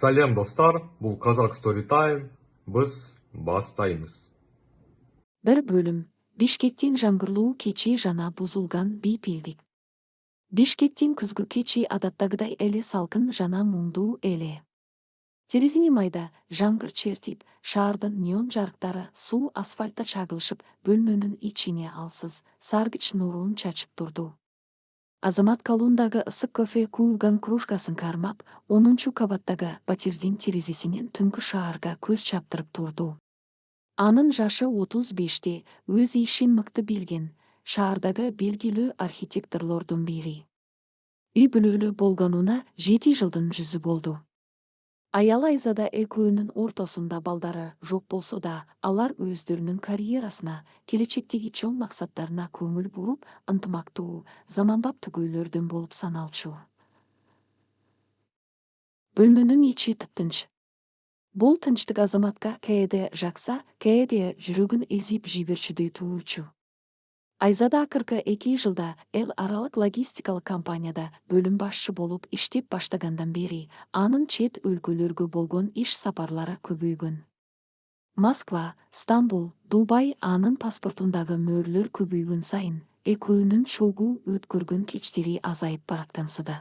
Сәлем достар, бұл Қазақ Story Time, біз бастаймыз. Бір бөлім. Бишкектен жаңғырлуу кечи жана бузулган бейпилдик. Бишкектен күзгү кечи адаттагыдай эле салкын жана муңдуу эле. Терезени майда жаңгыр чертип, шаардын неон жарыктары суу асфальтта чагылышып, бөлмөнүн ичине алсыз, саргыч нурун чачып турду. Азамат колундагы ысык кофе куулган кружкасын кармап, 10-чу кабаттагы батирдин терезесинен түнкү шаарга көз чаптырып турду. Анын жашы 35-те, өз ишин мыкты билген, шаардагы белгилүү архитекторлордун бири. Үй бүлөлүү болгонуна 7 жылдын жүзү болду. Аял Айзада экөөнүн ортосунда балдары жок болсо да, алар өздөрүнүн карьерасына, келечектеги чоң максаттарына көңүл буруп, ынтымактуу, заманбап түгөйлөрдөн болуп саналчу. Бөлмөнүн ичи тыптынч. Бул тынчтык Азаматка кээде жакса, кээде жүрөгүн эзип жиберчүдөй туурчу. Айзада акыркы 2 жылда эл аралык логистикалык компанияда бөлүм башчы болуп иштеп баштагандан бери анын чет өлкөлөргө болгон иш сапарлары көбөйгөн. Москва, Стамбул, Дубай анын паспортундагы мөөрлөр көбөйгөн сайын экөөнүн чогуу өткөргөн кечтери азайып бараткансыды.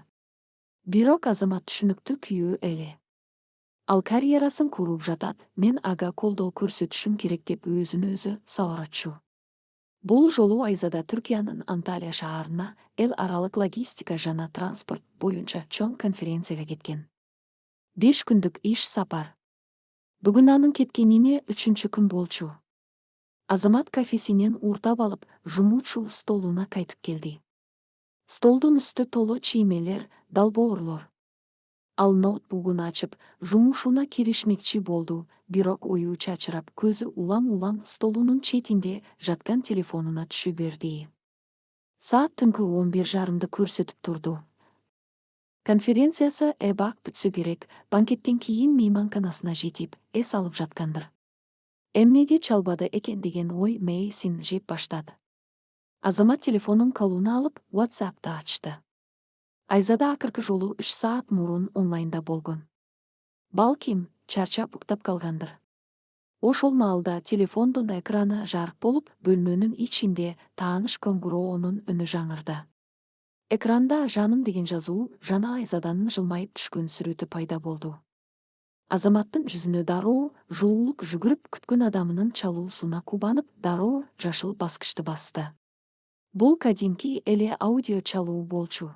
Бирок Азамат түшүнүктүү күйөө эле. Ал карьерасын куруп жатат, мен ага колдоо көрсөтүшүм керек деп өзүн өзү сабаратчу. Бул жолу Айзада Түркиянын Анталия шаарына эл аралык логистика жана транспорт боюнча чоң конференцияга кеткен. 5 күндүк иш сапар. Бүгүн анын кеткенине 3-чү күн болчу. Азамат кафесинен уртап алып, жумуучу столуна кайтып келди. Столдун үстү толо чиймелер, далбоорлор. Ал ноутбугун ачып, жумушуна киришмекчи болду, бирок ою чачырап, көзү улам-улам столунун четинде жаткан телефонуна түшө берди. Саат түнкү 11:30 көрсөтүп турду. Конференциясы эбак бүтсө керек, банкеттен кийин мейманканасына жетип, эс алып жаткандыр. Эмнеге чалбады экен деген ой мээсин жеп баштады. Азамат телефонун колуна алып, WhatsApp'ты ачты. Айзада акыркы жолу 3 саат мурун онлайнда болгон. Балким, чарчап уктап калгандыр. Ошол маалда телефондун экраны жарык болуп, бөлмөнүн ичинде тааныш коңгуроонун үнү жаңырды. Экранда жаным деген жазуу жана Айзаданын жылмайып түшкөн сүрөтү пайда болду. Азаматтын жүзүнө дароо жылуулук жүгүрүп, күткөн адамынын чалуусуна кубанып, дароо жашыл баскычты басты. Бул кадимки эле аудио чалуу болчу.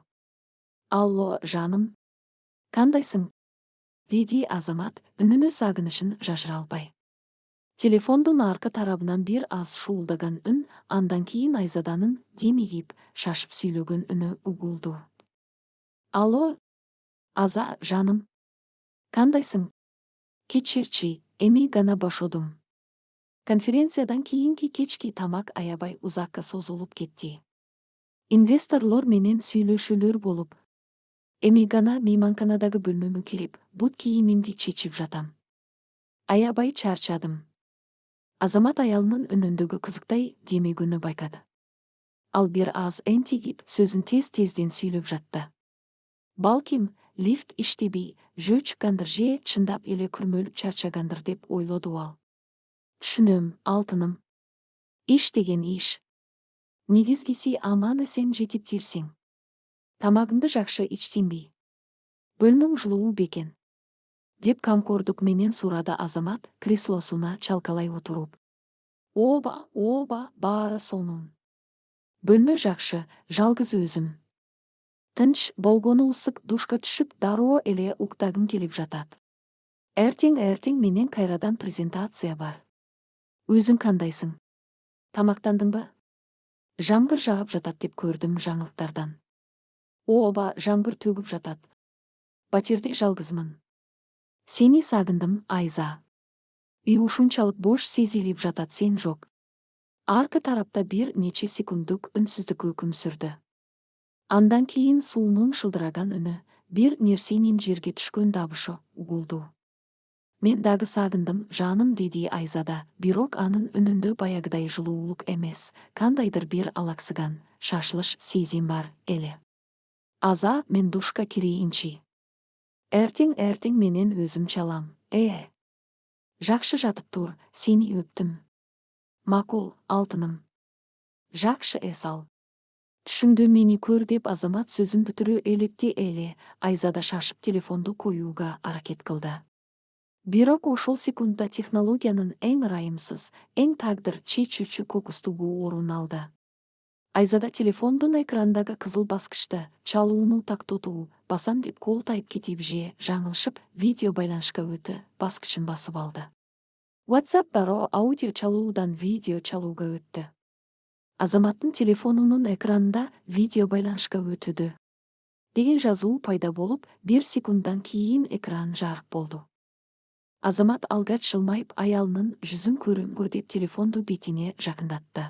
Алло, жаным. Кандайсың? Деди Азамат, үнүнө сагынышын жашыра албай. Телефондун аркы тарабынан бир аз шуулдаган үн, андан кийин Айзаданын демигип, шашып сүйлөгөн үнү угулду. Алло, Аза, жаным. Кандайсың? Кечирчи, эми гана бошодум. Конференциядан кийинки кечки тамак аябай узакка созулуп кетти. Инвесторлор менен сүйлөшүүлөр болуп, эми гана мейманканадагы бөлмөмө кирип, бут кийимимди чечип жатам. Аябай чарчадым. Азамат аялынын үнүндөгү кызыктай демегөнү байкады. Ал бир аз энтигип, сөзүн тез-тезден сүйлөп жатты. Балким, лифт иштебей, жөө чыккандыр же чындап эле күрмөлүп чарчагандыр деп ойлоду ал. Түшүнөм, алтыным. Иш деген иш. Негизгиси аман эсен жетиптирсиң. Тамагыңды жакшы ичтиңби? Бөлмөң жылуу бекен? Деп камкордук менен сурады Азамат, креслосуна чалкалай отуруп. Оба, баары сонун. Бөлмө жакшы, жалгыз өзүм. Тынч болгону ысык душка түшүп, дароо эле уктагым келип жатат. Эртең менен кайрадан презентация бар. Өзүң кандайсың? Тамактандыңбы? Жамгыр жаап жатат деп көрдүм жаңылыктардан. Оба, жамгыр төгүп жатат. Батирде жалгызмын. Сени сагындым, Айза. Үй ушунчалык бош сезилип жатат, сен жок. Аркы тарапта бир нече секунддук үнсүздүк өкүм сүрдү. Андан кийин суунун шылдыраган үнү, бир нерсенин жерге түшкөн дабышы угулду. Мен дагы сагындым, жаным, деди Айзада, бирок анын үнүндө баягыдай жылуулук эмес, кандайдыр бир алаксыган, шашылыш сезим бар эле. Аза, мен душка кирейинчи. Эртең менен өзім чалам. Жакшы жатып тур, сени өптүм. Макул, алтыным. Жакшы эсал. Түшүңдө мени көр деп Азамат сөзүн бүтүрө электи эле, Айзада шашып телефонду коюуга аракет кылды. Бирок ошол секундда технологиянын эң ырайымсыз, эң тагдыр чечүүчү кокустугу орун алды. Айзада телефондун экрандагы кызыл баскычты чалууну тактотуу басам деп кол тайып кетип же жаңылышып видео байланышка өтү баскычын басып алды. WhatsApp дароо аудио чалуудан видео чалууга өттү. Азаматтын телефонунун экранында видео байланышка өтүдү деген жазуу пайда болуп, 1 секунддан кийин экран жарык болду. Азамат алгач жылмайып аялынын жүзүн көрүнгө деп телефонду бетине жакындатты.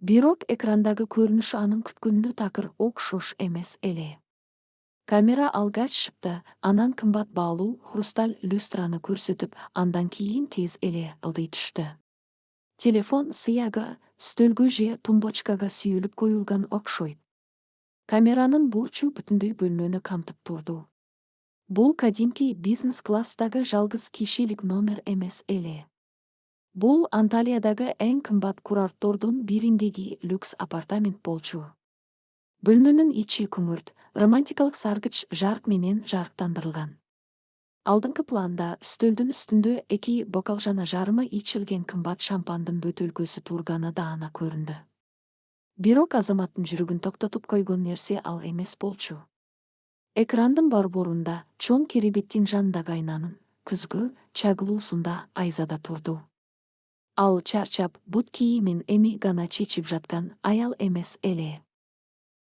Бирок экрандагы көрүнүш анын күткөнүнө такыр окшош эмес эле. Камера алгач шыпты, анан кымбат баалуу хрусталь люстраны көрсөтүп, андан кийин тез эле ылдый түштү. Телефон сыягы стөлгө же тумбочкага сүйүлүп коюлган окшойт. Камеранын бурчу бүтүндөй бөлмөнү камтып турду. Бул кадимки бизнес-класстагы жалгыз кишилик номер эмес эле. Бул Анталиядагы эң кымбат курорттордун бириндеги люкс апартамент болчу. Бөлмөнүн ичи күңүрт, романтикалык саргыч жарык менен жарыктандырылган. Алдыңкы планда стөлдүн үстүндө 2 бокал жана жарымы ичилген кымбат шампандын бөтөлкөсү турганы да ана көрүндү. Бирок Азаматтын жүрөгүн токтотуп койгон нерсе ал эмес болчу. Экрандын борборунда чоң керебеттин жанындагы айнанын күзгү чагылуусунда Айзада турду. Ал чарчап, бут кийимин эми гана чечип жаткан аял эмес эле.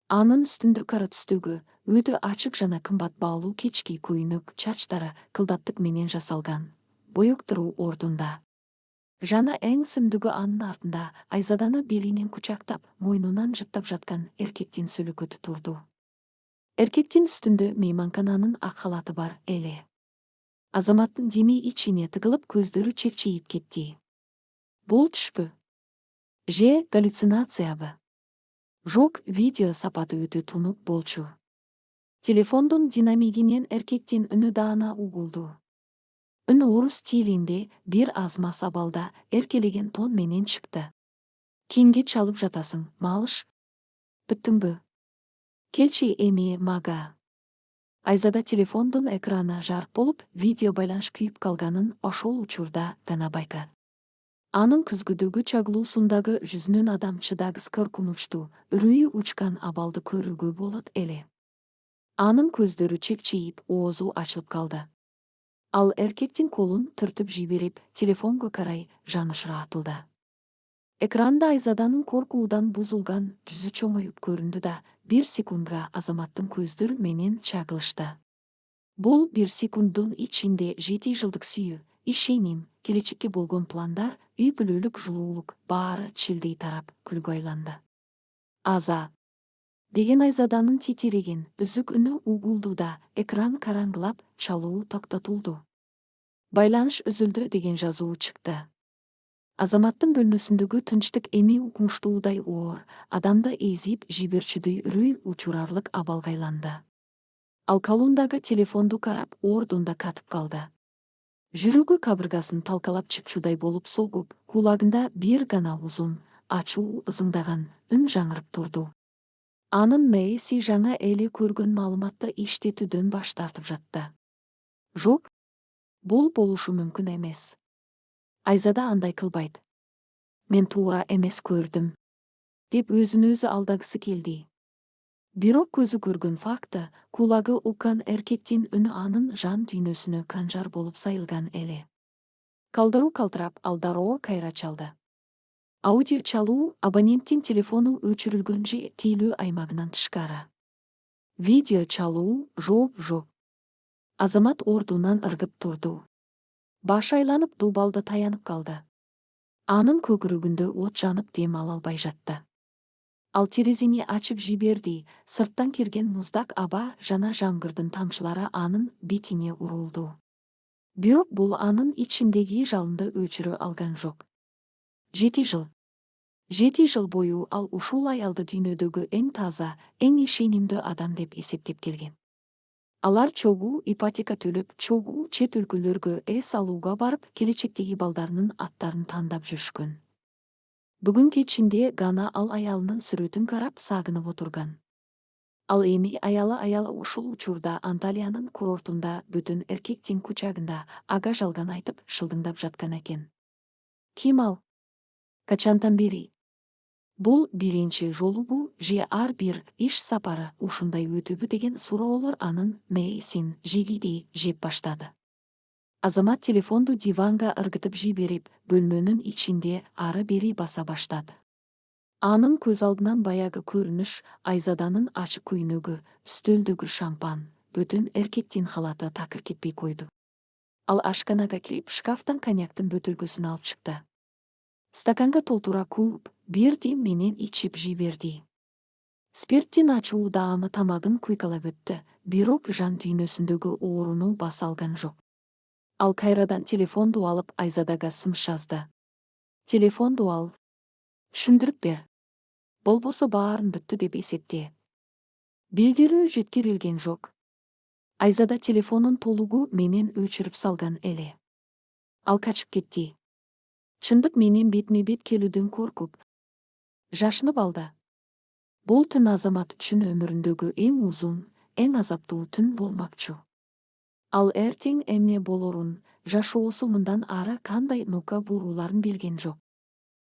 Анын үстүндө кара түстөгү, өтө ачык жана кымбат баалуу кечки көйнөк чачтары кылдаттык менен жасалган, боектуруу ордунда. Жана эң сөмдүгү анын артында Айзаданы белинен кучактап, мойнунан жыттап жаткан эркектин сөлөкөтү турду. Эркектин үстүндө мейманкананын ак халаты бар эле. Азаматтын деми ичине тыгылып, көздөрү чекчейип кетти. Бул түшпү? Же галлюцинациябы? Жок, видео сапаты өтө тунук болчу. Телефондун динамигинен эркектин үнү даана угулду. Үн орус стилинде, бир аз мас абалда, эркелеген тон менен чыкты. Кимге чалып жатасың, малыш? Бүттүңбү? Келчи эми мага. Айзада телефондун экраны жарык болуп, видео байланыш күйүп калганын ошол учурда гана байкады. Анын күзгүдөгү чагылуусундагы жүзүнөн адам чыдагыс коркунучтуу, үрүйү учкан абалды көрүүгө болот эле. Анын көздөрү чекчейип, оозу ачылып калды. Ал эркектин колун түртүп жиберип, телефонго карай жанышыра атылды. Экранда Айзаданын коркуудан бузулган жүзү чоңоюп көрүндү да, 1 секундга Азаматтын көздөрү менен чагылышты. Бул 1 секунддун ичинде 7 жылдык сүйүү, ишеним, келечекке болгон пландар, үй бүлөлүк жылуулук баары чилдей тарап күлгө айланды. Аза деген Айзаданын титиреген, үзүк үнү угулду да, экран караңгылап, чалуу токтотулду. Байланыш үзүлдү деген жазуу чыкты. Азаматтын бөлмөсүндөгү тынчтык эми укмуштуудай оор, адамды эзип жиберчүдөй үрүй учурарлык абалга айланды. Ал колундагы телефонду карап, ордунда катып калды. Жүрөгү кабыргасын талкалап чыкчудай болуп согуп, кулагында бир гана узун, ачуу ызыңдаган үн жаңырып турду. Анын мээси жаңа эле көргөн маалыматты иштетүүдөн баш тартып жатты. Жок, бул болушу мүмкүн эмес. Айзада андай кылбайт. Мен туура эмес көрдүм, деп өзүн өзү алдагысы келди. Бирок көзү көргөн факты, кулагы уккан эркектин үнү анын жан дүйнөсүнө канжар болуп сайылган эле. Калдыруу калтырап, ал дароо кайра чалды. Аудио чалуу абоненттин телефону өчүрүлгөн же тейлөө аймагынан тышкары. Видео чалуу жок. Азамат ордунан ыргып турду. Башы айланып, дубалда таянып калды. Анын көкүрөгүндө от жанып, дем ала албай жатты. Ал терезени ачып жиберди, сырттан кирген муздак аба жана жамгырдын тамчылары анын бетине урулду. Бирок бул анын ичиндеги жалынды өчүрө алган жок. 7 жыл бою ал ушул аялды дүйнөдөгү эң таза, эң ишенимдүү адам деп эсептеп келген. Алар чогуу ипотека төлөп, чогуу чет өлкөлөргө эс алууга барып, келечектеги балдарынын аттарын тандап жүрүшкөн. Бүгүн кечинде гана ал аялынын сүрөтүн карап сагынып отурган. Ал эми аялы ушул учурда Анталиянын курортунда бүтүн эркектин кучагында ага жалган айтып шылдыңдап жаткан экен. Ким ал? Качантан бери? Бул биринчи жолубу же ар бир иш сапары ушундай өтөбү деген суроолор анын мээсин жегидей жеп баштады. Азамат телефонду диванга ыргытып жиберип, бөлмөнүн ичинде ары-бери баса баштады. Анын көз алдынан баягы көрүнүш, Айзаданын ачык көйнөгү, үстөлдөгү шампан, бүтүн эркектин халаты такыр кетпей койду. Ал ашканага кирип, шкафтан коньяктын бөтөлкөсүн алып чыкты. Стаканга толтура кууп, бир дем менен ичип жиберди. Спирттин ачуу даамы тамагын куйкалап өттү, бирок жан дүйнөсүндөгү ооруну баса алган жок. Ал кайрадан телефонду алып Айзадага сымш жазды. Телефонду ал. Түшүндүрүп бер. Болбосо баарын бүттү деп эсепте. Билдирүү жеткирилген жок. Айзада телефонун толугу менен өчүрүп салган эле. Ал качып кетти. Чындык менен бетме-бет келүүдөн коркуп, жашынып алды. Бул түн Азамат үчүн өмүрүндөгү эң узун, эң азаптуу түн болмакчу. Ал эртең эмне болорун, жашоосу мындан ары кандай нука бууруларын билген жок.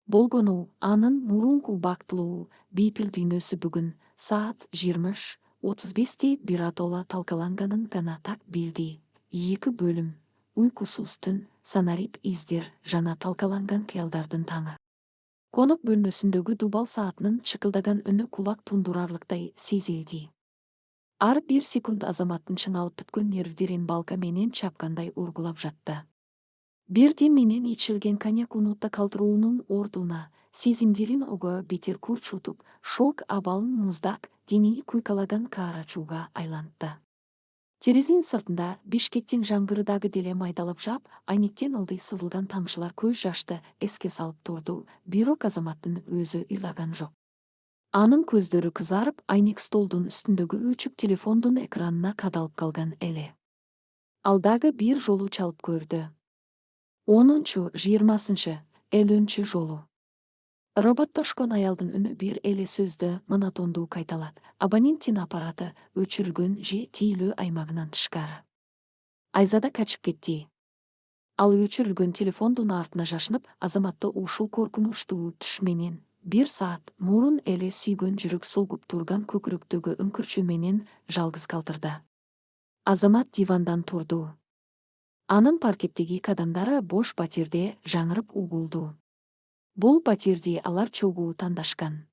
Болгону анын мурунку бактылуу, бейпил дүйнөсү бүгүн саат 23:35 биротоло талкаланганын гана так билди. 2 бөлүм, уйкусуз түн, санарип издер жана талкаланган кыялдардын таңы. Конок бөлмөсүндөгү дубал саатынын чыкылдаган үнү кулак тундурарлыктай сезилди. Ар бир секунд Азаматтын чыңалып бүткөн нервдерин балка менен чапкандай ургулап жатты. Бир дем менен ичилген коньяк унутта калтыруунун ордуна сезимдерин ого бетер курчутуп, шок абалын муздак, дени куйкалаган каарачууга айлантты. Терезенин сыртында Бишкектин жаңгыры дагы деле майдалап жап, айнектен ылдый сызылган тамчылар көз жашты эске салып турду, бирок Азаматтын өзү ыйлаган жок. Анын көздөрү кызарып, айнек столдун үстүндөгү өчүк телефондун экранына кадалып калган эле. Ал дагы бир жолу чалып көрдү. 10-чу, 20-чы, 50-чү жолу. Роботтошкон аялдын үнү бир эле сөздү монотондуу кайталат. Абоненттин аппараты өчүрүлгөн же тийилүү аймагынан тышкары. Айзада качып кетти. Ал өчүрүлгөн телефондун артына жашынып, Азаматты ушул коркунучтуу түш менен 1 саат мурун эле сүйгөн жүрөк солгуп турган көкүрөктөгү үңкүрчү менен жалгыз калтырды. Азамат дивандан турду. Анын паркеттеги кадамдары бош батирде жаңырып угулду. Бул батирди алар чогуу тандашкан.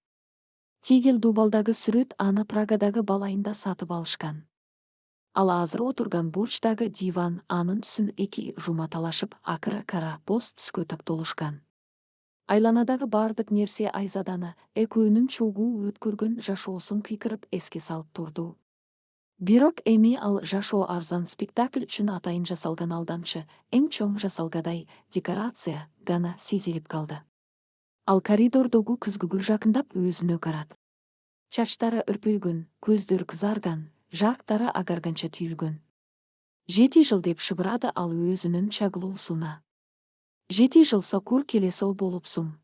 Тигел дубалдагы сүрөт аны Прагадагы балайында сатып алышкан. Ал азыр отурган бурчтагы диван анын түсүн эки жума талашып, акыры кара боз түскө тактолушкан. Айланадагы бардык нерсе Айзаданы, экөөнүн чогуу өткөргөн жашоосун кыйкырып эске салып турду. Бирок эми ал жашоо арзан спектакль үчүн атайын жасалган алдамчы, эң чоң жасалгадай декорация гана сезилип калды. Ал коридордогу күзгүгү жакындап өзүнө карады. Чачтары үрпөйгөн, көздөрү кызарган, жактары агарганча түйүлгөн. 7 жыл деп шыбырады ал өзүнүн чагылуусуна. 7 жыл сокур келесо болупсуң.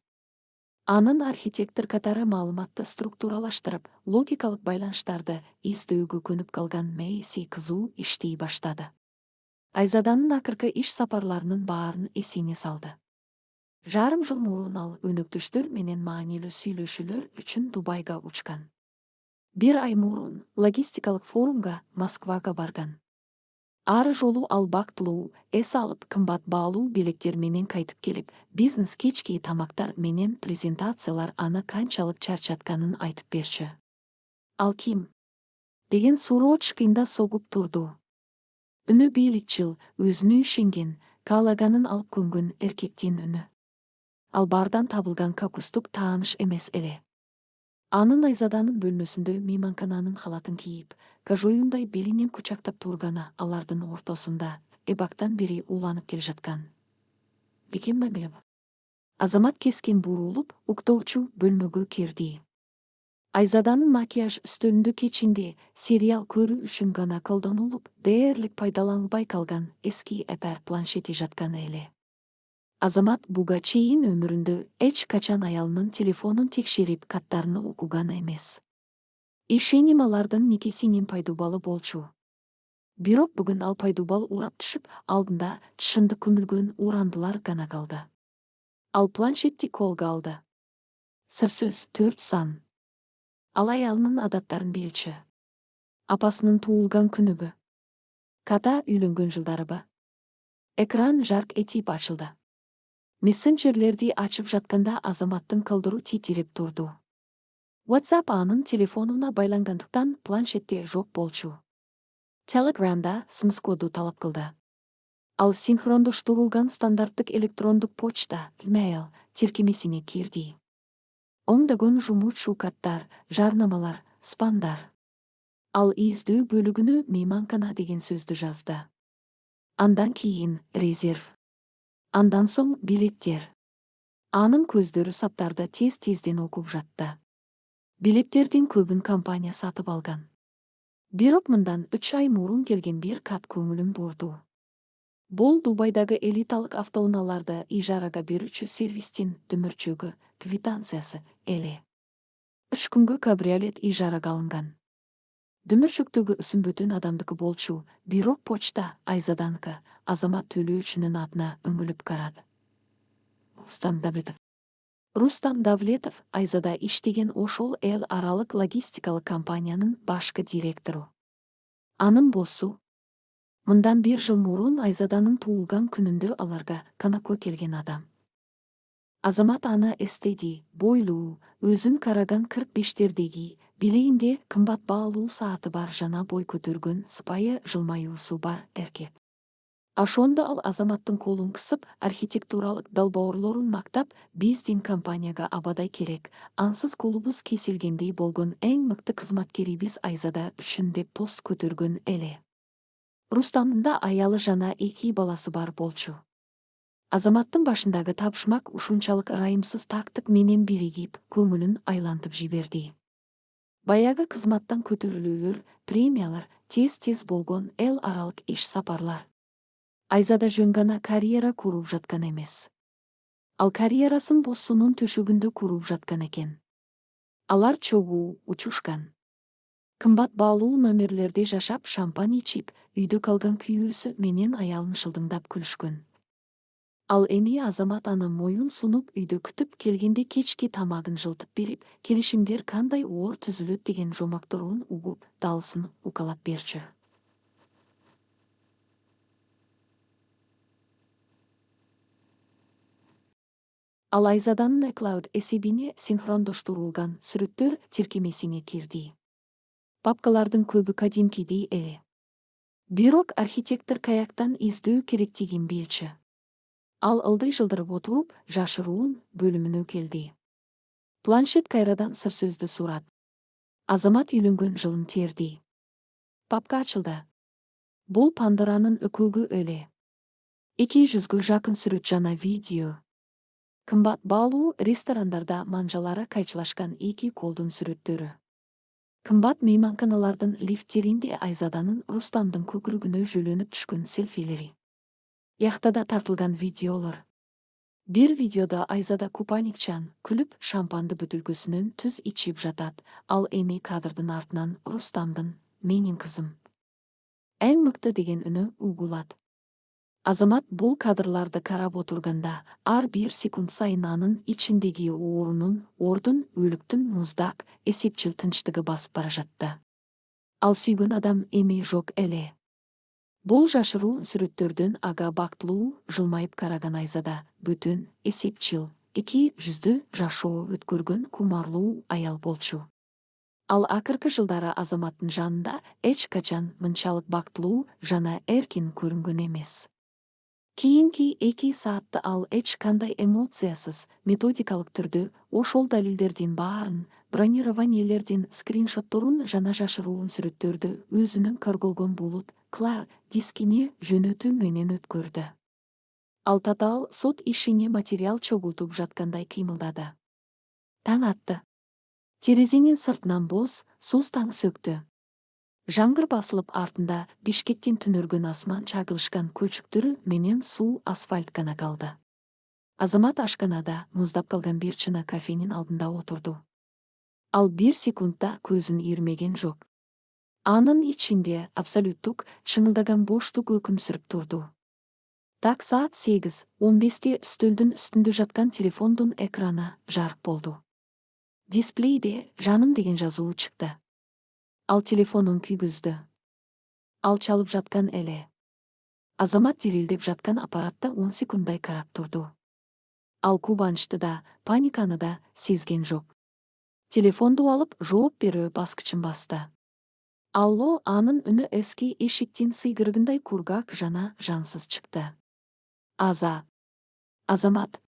Анын архитектор катары маалыматты структуралаштырып, логикалык байланыштарды издөөгө көнүп калган мээси кызуу иштей баштады. Айзаданын акыркы иш сапарларынын баарын эсине салды. Жарым жыл мурун ал өнөктөштөр менен маанилүү сүйлөшүүлөр үчүн Дубайга учкан. 1 ай мурун логистикалык форумга Москвага барган. Ары жолу ал бактылуу, эс алып, кымбат баалуу белектер менен кайтып келип, бизнес кечки тамактар менен презентациялар аны канчалык чарчатканын айтып берчү. Ал ким? Деген суроо чкыйнда согуп турду. Үнү бийликчил, өзүнө ишенген, каалаганын алып көнгөн эркектин үнү. Ал бардан табылган кокустук тааныш эмес эле. Анын Айзаданын бөлмөсүндө мейманкананын халатын кийип, кажоюндай белинен кучактап турганы алардын ортосунда эбактан бери уланып келе жаткан. Бекем. Азамат кескен бурулуп, уктоочу бөлмөгө кирди. Айзаданын макияж үстөлүндө кечинде сериал көрүү үчүн гана колдонулуп, дээрлик пайдаланылбай калган эски Apple планшети жаткан эле. Азамат буга чейин өмүрүндө эч качан аялынын телефонун текшерип, каттарын окуган эмес. Ишеним алардын никесинин пайдубалы болчу. Бирок бүгүн ал пайдубал урап түшүп, алдында чындык көмүлгөн урандылар гана калды. Ал планшетти колго алды. Сыр сөз 4 сан. Ал аялынын адаттарын билчү. Апасынын туулган күнүбү? Ката үйлөнгөн жылдарыбы? Экран жарк этип ачылды. Мессенджерлерди ачып жатканда Азаматтын кылдыру титиреп турду. WhatsApp анын телефонуна байлангандыктан планшетте жок болчу. Telegramда смс коду талап кылды. Ал синхрондоштурулган стандарттык электрондук почта, email тиркемесине кирди. Оңдогон жумучу каттар, жарнамалар, спамдар. Ал издөө бөлүгүнө мейманкана деген сөздү жазды. Андан кийин резерв. Андан соң билеттер. Анын көздөрү саптарды тез-тезден окуп жатты. Билеттердин көбүн компания сатып алган. Бирок мындан 3 ай мурун келген бир кат көңүлүн бурду. Бул Дубайдагы элиталык автоунааларды ижарага берүүчү сервистин дөмөрчөгү квитанциясы эле. 3 күнгө кабриолет ижарага алынган. Дөмөрчөктөгү сүмбөтүн адамдыкы болчу, бирок почта Айзаданкы, Азамат төлөөчүнүн атына өңүлүп карады. Рустам Давлетов Айзада иштеген ошол эл аралык логистикалык компаниянын башкы директору. Анын боссу. Мындан 1 жыл мурун Айзаданын туулган күнүндө аларга конокко келген адам. Азамат аны эстеди, бойлуу, өзүн караган 45-тердеги, билейинде кымбат баалуу сааты бар жана бой көтөргөн сыпайы жылмаюусу бар эркек. Ошондо ал Азаматтын колун кысып, архитектуралык далбоорлорун мактап, биздин компанияга абадай керек, ансыз колубуз кесилгендей болгон эң мыкты кызматкерибиз Айзада үчүн деп тост көтөргөн эле. Рустамдын да аялы жана 2 баласы бар болчу. Азаматтын башындагы табышмак ушунчалык ырайымсыз тактык менен биригип, көңүлүн айлантып жиберди. Баягы кызматтан көтөрүлүүлөр, премиялар, тез-тез болгон эл аралык иш сапарлар. Айзада жөн гана карьера куруп жаткан эмес. Ал карьерасын боссунун төшөгүндө куруп жаткан экен. Алар чогуу учушкан. Кымбат баалуу номерлерде жашап, шампань ичип, үйдө калган күйөөсү менен аялын шылдыңдап күлүшкөн. Ал эми Азамат аны моюн сунуп үйдө күтүп келгенде кечки тамагын жылтып берип, келишимдер кандай оор түзүлөт деген жомокторун угуп, далысын укалап берчү. Ал Айзаданын iCloud эсебине синхрондоштурулган сүрөттөр тиркемесине кирди. Папкалардын көбү кадимкидей эле. Бирок архитектор каяктан издөө керектигин билчү. Ал ылдый жылдырып отуруп, жашыруун бөлүмүнө келди. Планшет кайрадан сыр сөздү сурат. Азамат үйлөнгөн жылын терди. Папка ачылды. Бул Пандоранын өкөгү эле. 200гө жакын сүрөт жана видео. Кымбат баалуу ресторандарда манжалары кайчылашкан 2 колдун сүрөттөрү. Кымбат мейманканалардын лифттеринде Айзаданын Рустамдын көкүрөгүнө жөлөнүп түшкөн селфилери. Яхтада тартылган видеолор. Бир видеодо Айзада купальникчан, күлүп, шампанды бөтөлкөсүнөн түз ичип жатат. Ал эми кадрдын артынан Рустамдын «Менин кызым. Эң мыкты» деген үнү угулат. Азамат бул кадрларды карап отурганда, ар бир секунд сайын анын ичиндеги ордун өлүктүн муздак, эсепчил тынчтыгы басып бара жатты. Ал сүйгөн адам эми жок эле. Бул жашыруун сүрөттөрдөн ага бактылуу, жылмайып караган Айзада бөтөн, эсепчил, 200 жашоо өткөргөн кумарлуу аял болчу. Ал акыркы жылдары Азаматтын жанында эч качан мынчалык бактылуу жана эркин көрүнгөн эмес. Кийинки 2 саатты ал эч кандай эмоциясыз, методикалык түрдө ошол далилдердин баарын, бронированиелердин скриншотторун жана жашыруун сүрөттөрдү өзүнүн карголгон булут дискине жөнөтүү менен өткөрдү. Ал татаал сот ишине материал чогултуп жаткандай кыймылдады. Таң атты. Терезенин сыртынан боз, суз таң сөктü. Жаңгыр басылып артында Бишкектен түнөргөн асман чагылышкан көлчүктөрү менен суу асфальт гана калды. Азамат ашканада муздап калган бир чына кафенин алдында отурду. Ал 1 секундда көзүн ийирмеген жок. Анын ичинде абсолюттук чыңылдаган боштук өкүм сүрүп турду. Так саат 8:15 үстөлдүн үстүндө жаткан телефондун экраны жарык болду. Дисплейде «жаным» деген жазуу чыкты. Ал телефонун күйгүздү. Ал чалып жаткан эле. Азамат дирилдеп жаткан аппаратта 10 секунддай карап турду. Ал кубанычты да, паниканы да сезген жок. Телефонду алып, жооп берүү баскычын басты. Алло, анын үнү эски эшиктин сыйгырыгындай кургак жана жансыз чыкты. Азамат.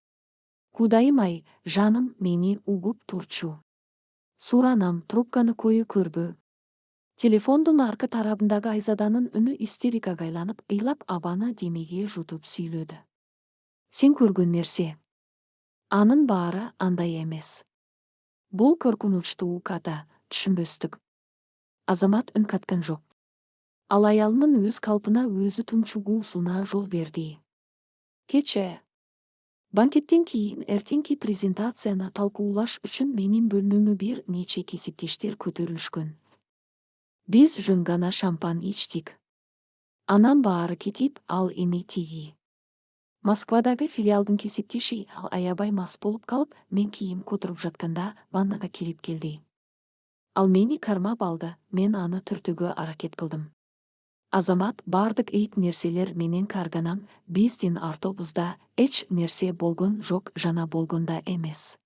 Кудайым-ай, жаным, мени угуп турчу. Суранам, трубканы кою көрбө. Телефондун аркы тарабындагы Айзаданын үнү истерикага айланып, ыйлап абаны демеге жутуп сүйлөдү. Сен көргөн нерсе. Анын баары андай эмес. Бул коркунучтуу ката, түшүнбөстүк. Азамат үн каткан жок. Ал аялынын өз калпына өзү тунчугуусуна жол берди. Кече банкеттен кийин эртеңки презентацияны талкуулаш үчүн менин бөлмөмө бир нече кесиптештер көтөрүлүшкөн. Биз жөн гана шампан ичтик. Анан баары кетип, ал эми тиги. Москвадагы филиалдын кесиптеши ал аябай мас болуп калып, мен кийим которуп жатканда ваннага кирип келди. Ал мени кармап алды, мен аны түртүүгө аракет кылдым. Азамат, бардык эйип нерселер менен карганам, биздин автобуста эч нерсе болгон жок жана болгон да эмес.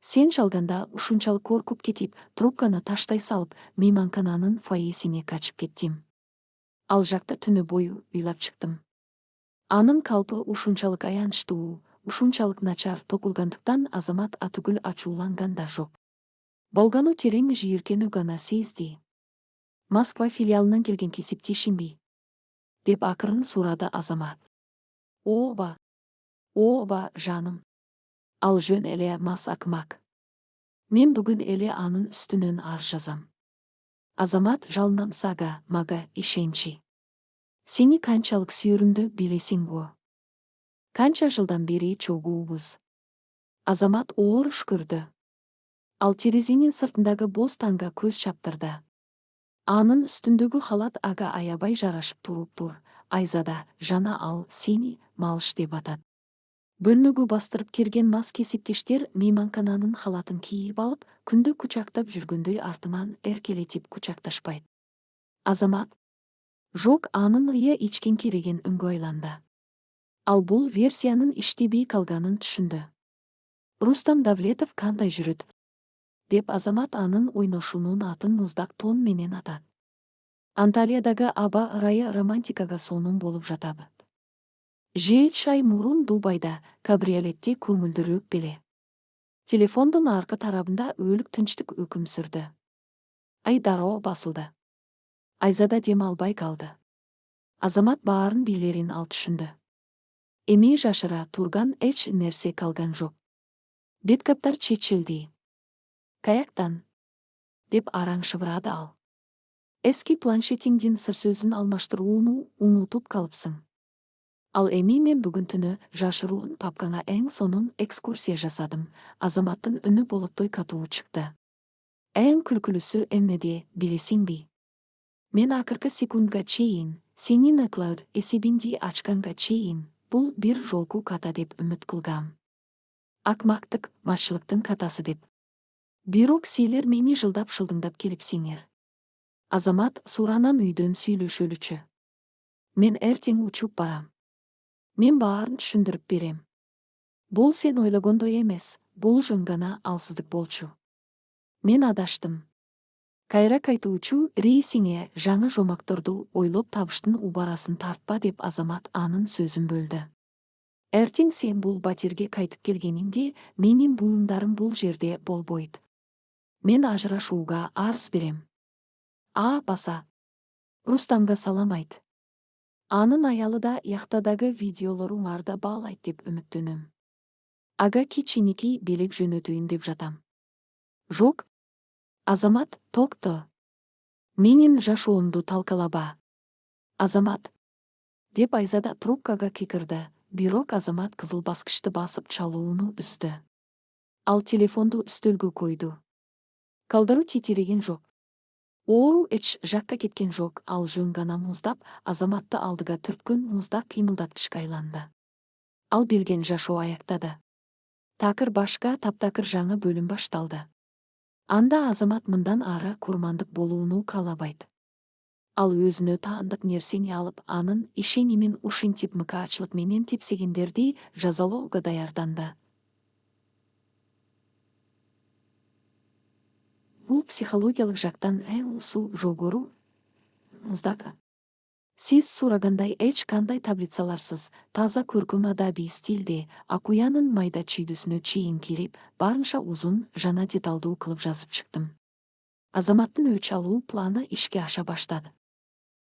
Сен чалганда ушунчалык коркуп кетип, трубканы таштай салып, мейманкананын фойесине качып кеттим. Ал жакта түнү бою ыйлап чыктым. Анын калпы ушунчалык аянычтуу, ушунчалык начар токулгандыктан Азамат атүгүл ачууланган да жок. Болгону терең жийиркенүү гана сезди. Москва филиалынан келген кесиптешимби? Деп акырын сурады Азамат. Ооба, жаным. Ал жөн эле мас акмак. Мен бүгүн эле анын үстүнөн ар жазам. Азамат, жалынам мага ишенчи. Сени канчалык сүйөрүмдү билесиң го. Канча жылдан бери чогуубуз. Азамат оор үшкүрдү. Ал терезенин сыртындагы боз таңга көз чаптырды. Анын үстүндөгү халат ага аябай жарашып туруптур. Айзада, жана ал сени малыш деп атат. Бөлмөгө бастырып кирген мас кесиптештер мейманкананын халатын кийип алып, күндө кучактап жүргөндөй артынан эркелетип кучакташпайт. Азамат. Жок, анын ыя ичкен киреген үнгө айланды. Ал бул версиянын иштебей калганын түшүндү. Рустам Давлетов кандай жүрөт? Деп Азамат анын ойношунун атын муздак тон менен атат. Анталиядагы аба ырайы романтикага сонун болуп жатабы. 7 ай мурун Дубайда кабриолетте көңүлдүүрөөк беле. Телефондун аркы тарабында өлүк тынчтык өкүм сүрдү. Ай дароо басылды. Айзада дем албай калды. Азамат баарын билерин ал түшүндү. Эми жашыра турган эч нерсе калган жок. Беткаптар чечилди. Каяктан? Деп араң шыбырады ал. Эски планшетиңдин сыр сөзүн алмаштырууну унутуп калыпсың. Ал эми мен бүгүн түнү жашыруун папкаңа эң сонун экскурсия жасадым. Азаматтын үнү болоттой катуу чыкты. Эң күлкүлүүсү эмнеде билесиңби? Мен акыркы секундга чейин, сенин iCloud эсебиңди ачканга чейин, бул бир жолку ката деп үмүт кылгам. Акмактык, матчылыктын катасы деп. Бирок силер мени жылдап-шылдыңдап келипсиңер. Азамат, суранам үйдөн сүйлөшөлүчү. Мен эртең учуп барам. Мен баарын түшүндүрүп берем. Бул сен ойлогондой эмес, бул жөн гана алсыздык болчу. Мен адаштым. Кайра кайтуучу рейсиңе жаңы жомокторду ойлоп табыштын убарасын тартпа деп Азамат анын сөзүн бөлдү. Эртең сен бул батирге кайтып келгениңде менин буюмдарым бул жерде болбойт. Мен ажырашууга арыз берем. Баса. Рустамга салам айт. Анын аялы да яхтадагы видеолоруңарда баалайт деп үмүттөнөм. Ага кичинекей белек жөнөтөйүн деп жатам. Жок, Азамат, токто. Менин жашоомду талкалаба. Азамат. Деп Айзада трубкага кекирди, бирок Азамат кызыл баскычты басып чалууну үздү. Ал телефонду үстөлгө койду. Калдыруу титиреген жок. Оору эч жакка кеткен жок, ал жөн гана муздап, Азаматты алдыга түрткөн муздак кыймылдаткычка айланды. Ал билген жашоо аяктады. Такыр башка таптакыр жаңы бөлүм башталды. Анда Азамат мындан ары курмандык болууну каалабайт. Ал өзүнө таандык нерсени алып, анын ишени мен ушинтип мыкаачылык менен тепсегендерди жазалоого даярданды. Бул психологиялык жактан усу жогору муздак. Сиз сурагандай эч кандай таблицаларсыз, таза көркөм адабий стилде, акуянын майда чүйдүсүнө чейин кирип, барынча узун жана деталдуу кылып жазып чыктым. Азаматтын өч алуу планы ишке аша баштады.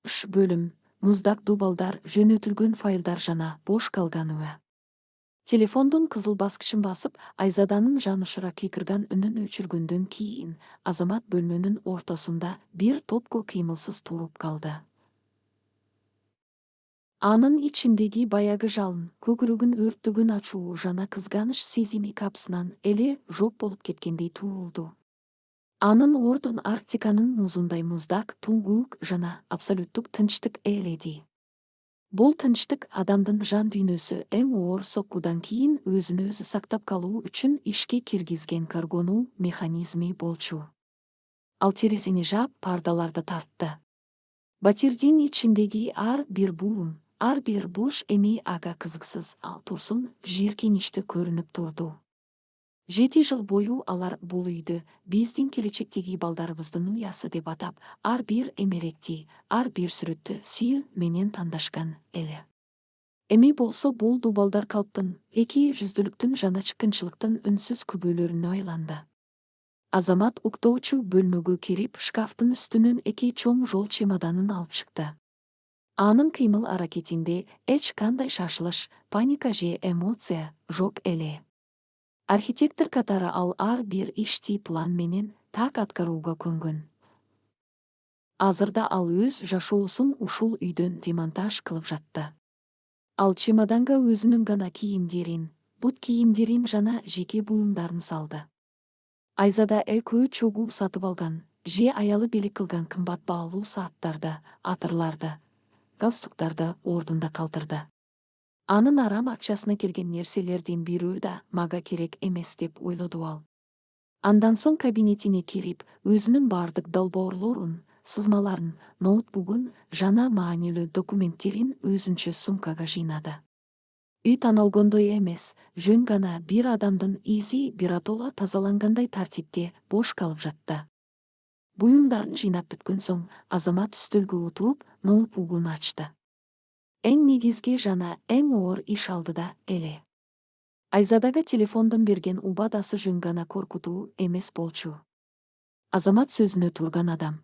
3 бөлүм: муздак дубалдар, жөнөтүлгөн файлдар жана бош калган уа. Телефондун кызыл баскычын басып, Айзаданын жанышыра кекирган үнүн өчүргөндөн кийин Азамат бөлмөнүн ортосунда бир топко кыймылсыз туруп калды. Анын ичиндеги баягы жалын, көкүрөгүн өрттөгөн ачуу жана кызганыч сезими капсынан эле жок болуп кеткендей туюлду. Анын ордун Арктиканын музундай муздак, туңгуук жана абсолюттук тынчтык ээледи. Бул тынчтык адамдын жан дүйнөсү эң оор соккудан кийин өзүн өзү сактап калуу үчүн ишке киргизген каргонуу механизми болчу. Ал терезени жаап, пардаларды тартты. Батирдин ичиндеги ар бир буум, ар бир буш эми ага кызыксыз, ал турсун жийиркеничтүү көрүнүп турду. 7 жыл бою алар бул үйдү биздин келечектеги балдарыбыздын уясы деп атап, ар бир эмеректи, ар бир сүрөттү сүйүү менен тандашкан эле. Эми болсо бул дубалдар калптын, эки жүздүүлүктүн жана чыккынчылыктын үнсүз күбөлөрүнө айланды. Азамат уктоочу бөлмөгө кирип, шкафтын үстүнөн 2 чоң жол чемоданын алып чыкты. Анын кыймыл аракетинде эч кандай шашылыш, паника же эмоция жок эле. Архитектор катары ал ар бир ишти план менен так аткарууга көнгөн. Азырда ал өз жашоосун ушул үйдөн демонтаж кылып жатты. Ал чемоданга өзүнүн гана кийимдерин, бут кийимдерин жана жеке буюмдарын салды. Айзада экөө чогуу сатып алган, же аялы белек кылган кымбат баалуу сааттарды, атырларды, галстуктарды ордунда калтырды. Анын арам акчасына келген нерселердин бирөө да мага керек эмес деп ойлоду ал. Андан соң кабинетине кирип, өзүнүн бардык долбоорлорун, сызмаларын, ноутбугун жана маанилүү документтерин өзүнчө сумкага жыйнады. Үй таналгондой эмес, жөн гана бир адамдын изи биротоло тазалангандай тартипте бош калып жатты. Буюмдарын жыйнап бүткөн соң, Азамат үстөлгө отуруп, ноутбугун ачты. Эң негизги жана эң оор иш алдыда эле. Айзадага телефондон берген убадасы жөн гана коркутуу эмес болчу. Азамат сөзүнө турган адам.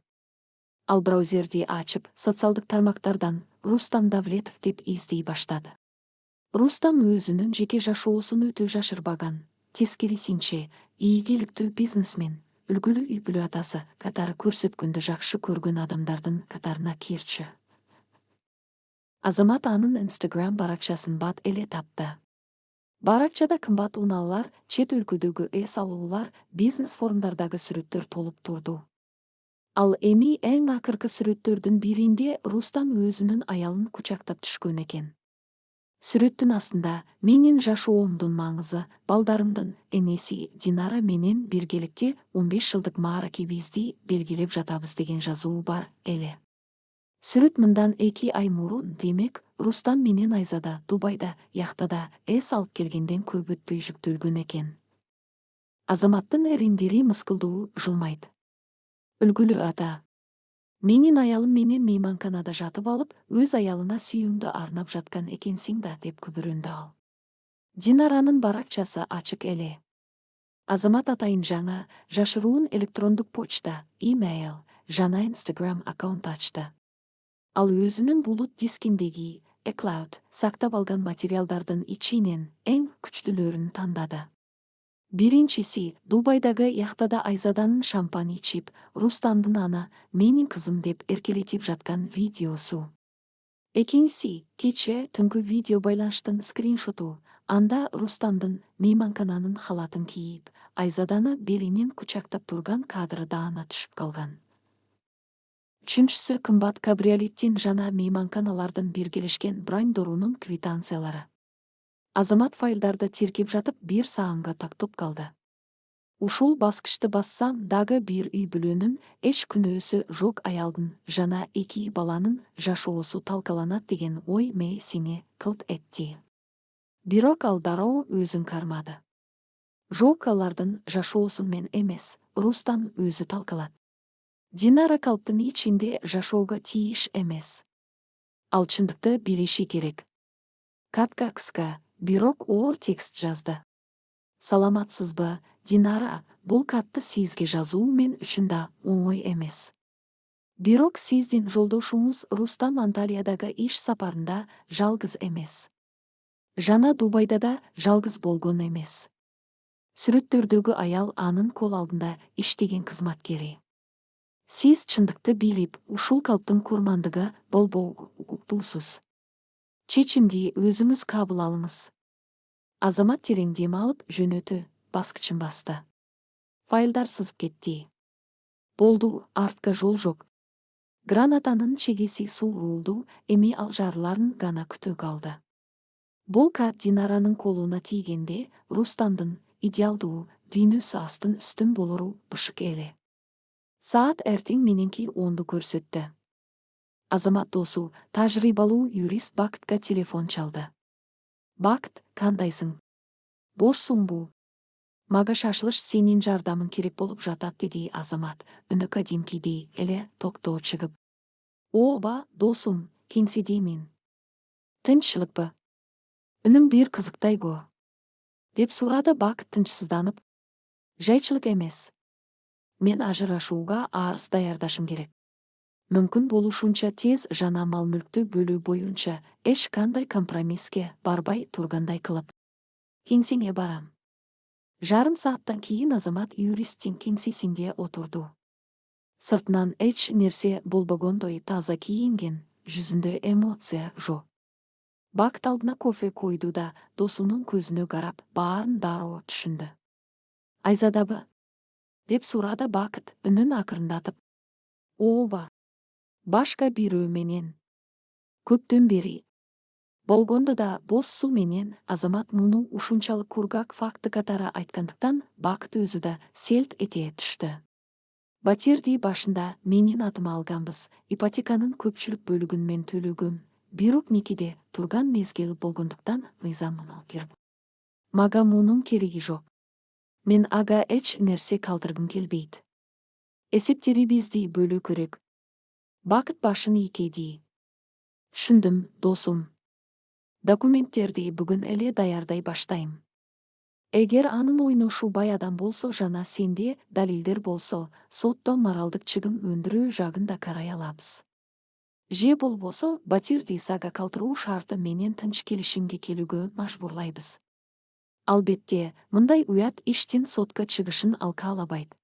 Ал браузерди ачып, социалдык тармактардан Рустам Давлетов деп издей баштады. Рустам өзүнүн жеке жашоосун өтө жашырбаган, тескерисинче, ийгиликтүү бизнесмен, үлгүлүү үй бүлө атасы катары көрсөткөндү жакшы көргөн адамдардын катарына кирчү. Азамат анын Instagram баракчасын бат эле тапты. Баракчада кымбат унаалар, чет өлкөдөгү эс алуулар, бизнес форумдардагы сүрөттөр толуп турду. Ал эми эң акыркы сүрөттөрдүн биринде Рустам өзүнүн аялын кучактап түшкөн экен. Сүрөттүн астында менин жашоомдун маңызы, балдарымдын энеси Динара менен биргеликте 15 жылдык мааракебизди белгилеп жатабыз деген жазуу бар эле. Сүрөт мындан 2 ай мурун, демек, Рустам менен Айзада Дубайда, яхтада эс алып келгенден көп өтпөй жүктөлгөн экен. Азаматтын эриндери мыскылдуу жылмайт. Үлгүлүү ата. Менин аялым менен мейманканада жатып алып, өз аялына сүйүүңдү арнап жаткан экенсиң да, деп күбүрөндү ал. Динаранын баракчасы ачык эле. Азамат атайын жаңа, жашыруун электрондук почта, имейл, жана Instagram аккаунт ачты. Ал өзүнүн булут дискиндеги iCloud сактап алган материалдардын ичинен эң күчтүүлөрүн тандады. Биринчиси, Дубайдагы яхтада Айзаданын шампань ичип, Рустамдын ана «менин кызым» деп эркелетип жаткан видеосу. Экинчиси, кече түнкү видео байланыштын скриншоту. Анда Рустамдын мейманкананын халатын кийип, Айзаданы белинен кучактап турган кадры даана түшүп калган. Үчүнчүсү, кымбат кабриолеттин жана мейманканалардын биргелешкен броньдорунун квитанциялары. Азамат файлдарды тиркеп жатып бир саамга тактоп калды. Ушул баскычты бассам дагы бир үй бүлөнүн эч күнөөсү жок аялдын жана 2 баланын жашоосу талкаланат деген ой мээсине кылт этти. Бирок ал дароо өзүн кармады. Жок, алардын жашоосун мен эмес, Рустам өзү талкалат. Динара калптын ичинде жашоого тийиш эмес. Ал чындыкты билиши керек. Катка кыска, бирок оор текст жазды. Саламатсызбы, Динара, бул катты сизге жазуу мен үчүн да оңой эмес. Бирок сиздин жолдошуңуз Рустам Анталиядагы иш сапарында жалгыз эмес. Жана Дубайда да жалгыз болгон эмес. Сүрөттөрдөгү аял анын кол алдында иштеген кызматкери. Сиз чындыкты билип, ушул калптын курмандыгы болбоого укуктуусуз. Чечимди өзүңүз кабыл алыңыз. Азамат терең дем алып жөнөтү баскычын басты. Файлдар сызып кетти. Болду, артка жол жок. Гранатанын чегеси суурулду, эми ал жарыларын гана күтө калды. Бул кат Динаранын колуна тийгенде Рустамдын идеалдуу дүйнөсү астын үстүн болору бышык эле. Саат эртең мененки 10-ду көрсөттү. Азамат досу, тажрыйбалуу юрист Бакытка телефон чалды. Бакыт, кандайсың? Бошсуңбу? Мага шашылыш сенин жардамың керек болуп жатат, деди Азамат, үнү кадимкидей эле токтоо чыгып. Ооба, досум, кеңседеймин. Тынччылыкпы? Үнүң бир кызыктай го. Деп сурады Бакыт тынчсызданып. Жайчылык эмес. Мен ажырашууга арыз даярдашым керек. Мүмкүн болушунча тез жана мал мүлктү бөлүү боюнча эч кандай компромисске барбай тургандай кылып. Кеңсеңе барам. Жарым сааттан кийин Азамат юристтин кеңсесинде отурду. Сыртынан эч нерсе болбогондой таза кийинген, жүзүндө эмоция жок. Бакыт алдына кофе койду да досунун көзүнө карап баарын дароо түшүндү. Айзадабы? Деп сурады Бакыт үнүн акырындатып. Ооба. Башка бирөө менен. Көптөн бери. Болгондо да боссу менен. Азамат муну ушунчалык кургак факты катары айткандыктан Бакыт өзү да селт эте түштү. Батирди башында менин атыма алганбыз, ипотеканын көпчүлүк бөлүгүн мен төлөгөм. Бирок никеде турган мезгил болгондуктан мыйзамын алып. Мага мунун кереги жок. Мен ага эч нерсе калтыргым келбейт. Эсептерибизди бөлүү керек. Бакыт башын ийкеди. Түшүндүм, досум. Документтерди бүгүн эле даярдай баштайм. Эгер анын ойношу бай адам болсо жана сенде далилдер болсо, сотто моралдык чыгым өндүрүү жагын да карай алабыз. Же болбосо Батирди сага калтыруу шарты менен тынч келишимге келүүгө мажбурлайбыз. Албетте, мындай уят иштин сотко чыгышын ал каалабайт.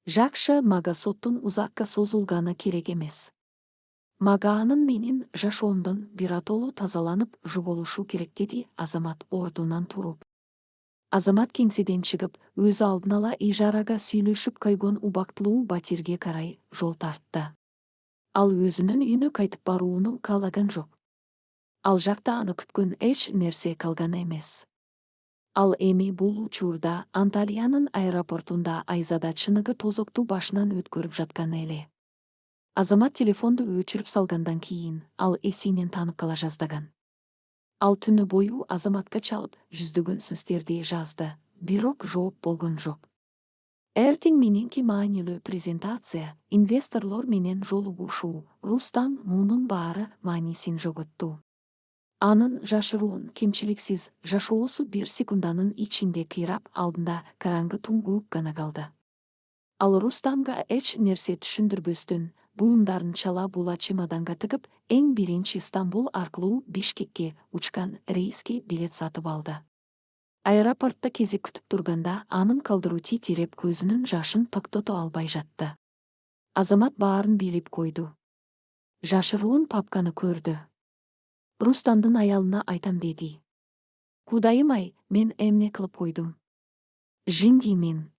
Жакшы, мага соттун узакка созулганы керек эмес. Мага анын менин жашоомдон биротоло тазаланып жоголушу керек, деди Азамат ордунан туруп. Азамат кеңседен чыгып, өзү алдын ала ижарага сүйлөшүп койгон убактылуу Батирге карай жол тартты. Ал өзүнүн үйүнө кайтып барууну каалаган жок. Ал жакта аны күткөн эч нерсе калган эмес. Ал эми бул учурда Анталиянын аэропортунда Айзада чыныгы тозокту башынан өткөрүп жаткан эле. Азамат телефонду өчүрүп салгандан кийин ал эсинен таанып кала жаздаган. Ал түнү бою Азаматка чалып жүздөгөн смстерди жазды, бирок жооп болгон жок. Эртең мененки маанилүү презентация, инвесторлор менен жолугушуу, Рустам мунун баары маанисин жоготту. Анын жашыруун кемчиликсиз жашоосу бир секунданын ичинде кыйрап алдында караңгы туңгуук гана калды. Ал Рустамга эч нерсе түшүндүрбөстөн, буюмдарын чала була чемоданга тыгып, эң биринчи Стамбул аркылуу Бишкекке учкан рейске билет сатып алды. Аэропортта кезек күтүп турганда анын калдыруу титиреп көзүнүн жашын токтото албай жатты. Азамат баарын билип койду. Жашыруун папканы көрдү. Рустамдын аялына айтам деди. Кудайым-ай, мен эмне кылып койдум? Жиндиймин.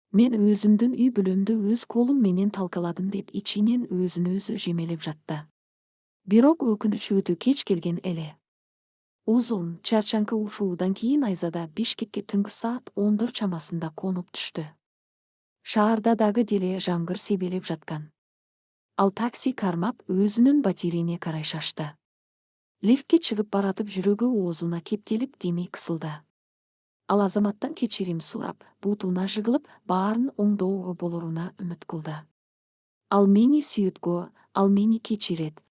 Мен өзүмдүн үй бүлөмдү өз колум менен талкаладым деп ичинен өзүн өзү жемелеп жатты. Бирок өкүнүч өтө кеч келген эле. Узун, чарчаңкы учуудан кийин Айзада Бишкекке түнкү саат 11 чамасында конуп түштү. Шаарда дагы деле жамгыр себелеп жаткан. Ал такси кармап өзүнүн батирине карай шашты. Лифтке чыгып баратып жүрөгү оозуна кептелип деми кысылды. Ал Азаматтан кечирим сурап, бутуна жыгылып, баарын оңдоого болоруна үмүт кылды. Ал мени сүйөткө, ал мени кечирет.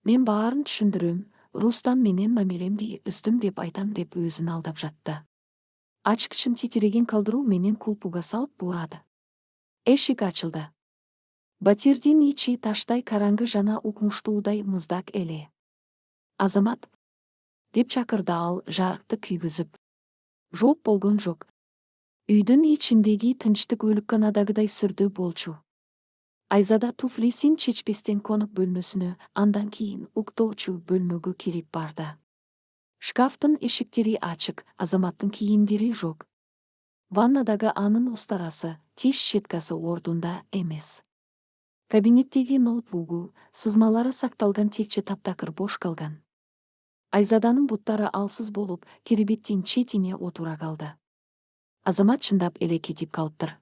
Мен баарын түшүндүрөм, Рустам менен мамилемди үздүм деп айтам деп өзүн алдап жатты. Ачкычын титиреген калдыруу менен кулпуга салып бурады. Эшик ачылды. Батирдин ичи таштай караңгы жана укмуштуудай муздак эле. Азамат, деп чакырды ал жарыкты күйгүзүп. Жооп болгон жок. Үйдүн ичиндеги тынчтык өлүкканадагыдай сүрдүү болчу. Айзада туфлисин чечпестен конук бөлмөсүнө, андан кийин уктоочу бөлмөгө кирип барды. Шкафтын эшиктери ачык, Азаматтын кийимдери жок. Ваннадагы анын устарасы, тиш щеткасы ордунда эмес. Кабинеттеги ноутбугу, сызмалары сакталган текче таптакыр бош калган. Айзаданын буттары алсыз болуп, киребеттин четине отура калды. Азамат чындап эле кетип калыптыр.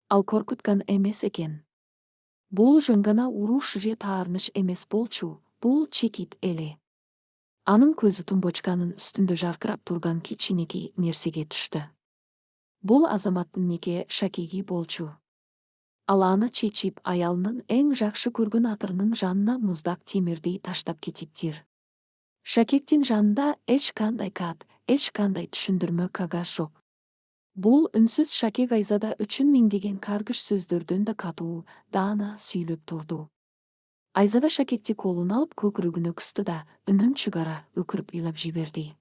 Ал коркуткан эмес экен. Бул жөн гана уруш же таарыныч эмес болчу, бул чекит эле. Анын көзү тумбочканын үстүндө жаркырап турган кичинекей нерсеге түштү. Бул Азаматтын неке шакеги болчу. Ал аны чечип, аялынын эң жакшы көргөн атырынын жанына муздак темирди таштап кетиптир. Шакектин жанында эч кандай кат, эч кандай түшүндүрмө кагаз жок. Бул үнсүз шакек Айзада үчүн миңдеген каргыш сөздөрдөн да катуу, даана сүйлөп турду. Айзада шакекти колуна алып көкүрөгүнө кысты да, үнүн чыгара өкүрүп ыйлап жиберди.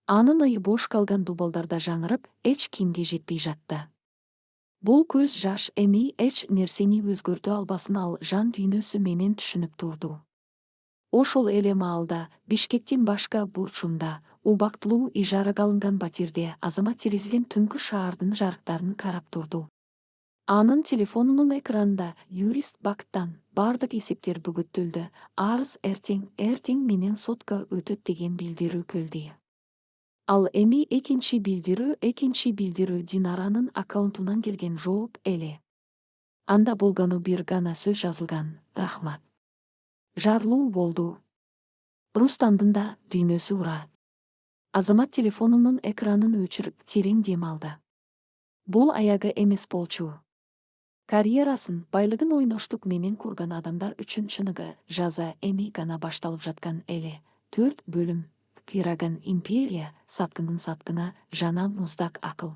Анын ыйы бош калган дубалдарда жаңырып, эч кимге жетпей жатты. Бул көз жаш эми эч нерсени өзгөртө албасын ал жан дүйнөсү менен түшүнүп турду. Ошол эле маалда Бишкектин башка бурчунда, убактылуу ижарага алынган батирде Азамат терезеден түнкү шаардын жарыктарын карап турду. Анын телефонунун экранында юрист Бакыттан бардык эсептер бөгөттөлдү, арыз эртең менен сотко өтөт деген билдирүү келди. Ал эми экинчи билдирүү Динаранын аккаунтунан келген жооп эле. Анда болгону бир гана сөз жазылган: рахмат. Жарлуу болду. Рустамдын да дүйнөсү урат. Азамат телефонунун экранын өчүрүп терең дем алды. Бул аягы эмес болчу. Карьерасын, байлыгын ойноштук менен курган адамдар үчүн чыныгы жаза эми гана башталып жаткан эле. 4 бөлүм. Кыйраган империя, саткынын саткына, жана муздак акыл.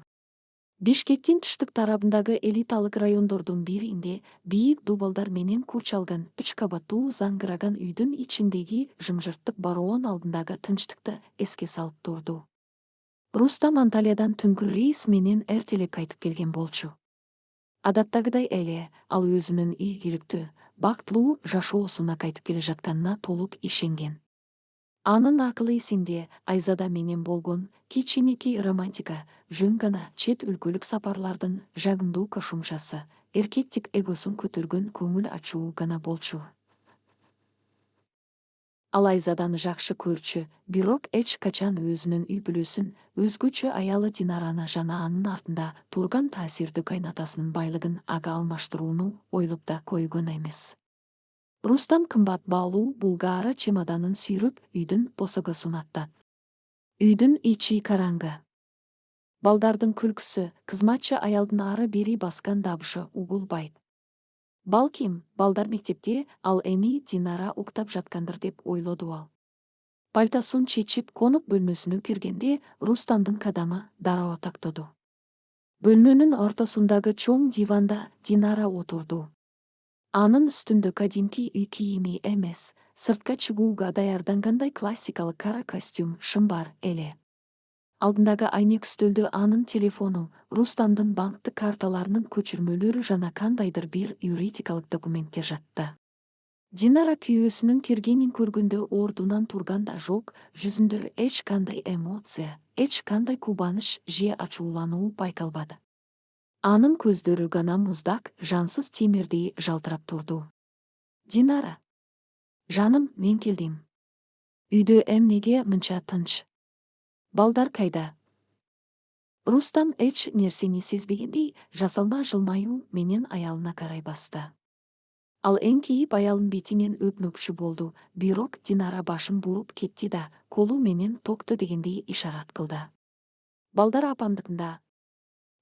Бишкектин түштүк тарабындагы элиталык райондордун биринде бийик дубалдар менен курчалган 3 кабаттуу заңгыраган үйдүн ичиндеги жымжырттык бароон алдындагы тынчтыкты эске салып турду. Рустам Анталиядан түнкү рейс менен эртелеп кайтып келген болчу. Адаттагыдай эле ал өзүнүн ийгиликтүү, бактылуу жашоосуна кайтып келе жатканына толуп ишенген. Анын акыл эсинде Айзада менен болгон кичинекей романтика жөн гана чет өлкөлүк сапарлардын жагымдуу кошумчасы, эркектик эгосун көтөргөн көңүл ачуу гана болчу. Ал Айзаданы жакшы көрчү, бирок эч качан өзүнүн үй бүлөсүн, өзгөчө аялы Динараны жана анын артында турган таасирдүү кайнатасынын байлыгын ага алмаштырууну ойлоп да койгон эмес. Рустам кымбат баалуу Булгаара чемоданын сүйрөп үйдүн босогосун аттат. Үйдүн ичи караңгы. Балдардын күлкүсү, кызматчы аялдын ары бери баскан дабышы угулбайт. Балким, балдар мектепте, ал эми Динара уктап жаткандыр деп ойлоду ал. Пальтосун чечип конук бөлмөсүнө киргенде Рустамдын кадамы дароо тактоду. Бөлмөнүн ортосундагы чоң диванда Динара отурду. Анын үстүндө кадимки үй кийими эмес, сыртка чыгууга даярдангандай классикалык кара костюм шымбар эле. Алдындагы айнек үстөлдө анын телефону, Рустамдын банктык карталарынын көчүрмөлөрү жана кандайдыр бир юридикалык документтер жатты. Динара күйөөсүнүн киргенин көргөндө ордунан турган да жок, жүзүндө эч кандай эмоция, эч кандай кубаныч же ачуулануу байкалбады. Анын көздөрү гана муздак, жансыз темирдей жалтырап турду. Динара. Жаным, мен келдим. Үйдө эмнеге мынча тынч? Балдар кайда? Рустам эч нерсени сезбегендей, жасалма жылмаюу менен аялына карай басты. Ал эңкейип аялын бетинен өпмөкчү болду, бирок Динара башын буруп кетти да, колу менен токто дегендей ишарат кылды. Балдар апамдыкында.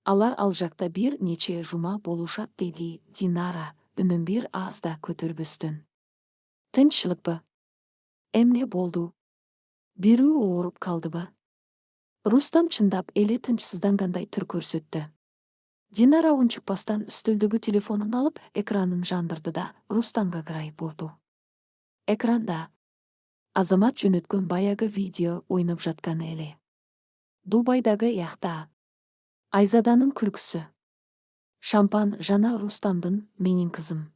Алар ал жакта бир нече жума болушат, деди Динара, үнүн бир аз да көтөрбөстөн. Тынччылыкпы? Эмне болду? Бирөө ооруп калдыбы? Рустам чындап эле тынчсыздангандай түр көрсөттү. Динара унчукпастан үстөлдөгү телефонун алып, экранын жандырды да Рустамга карай бурду. Экранда Азамат жөнөткөн баягы видео ойноп жаткан эле. Дубайдагы яхта. Айзаданын күлкүсү. Шампан жана Рустамдын «менин кызым.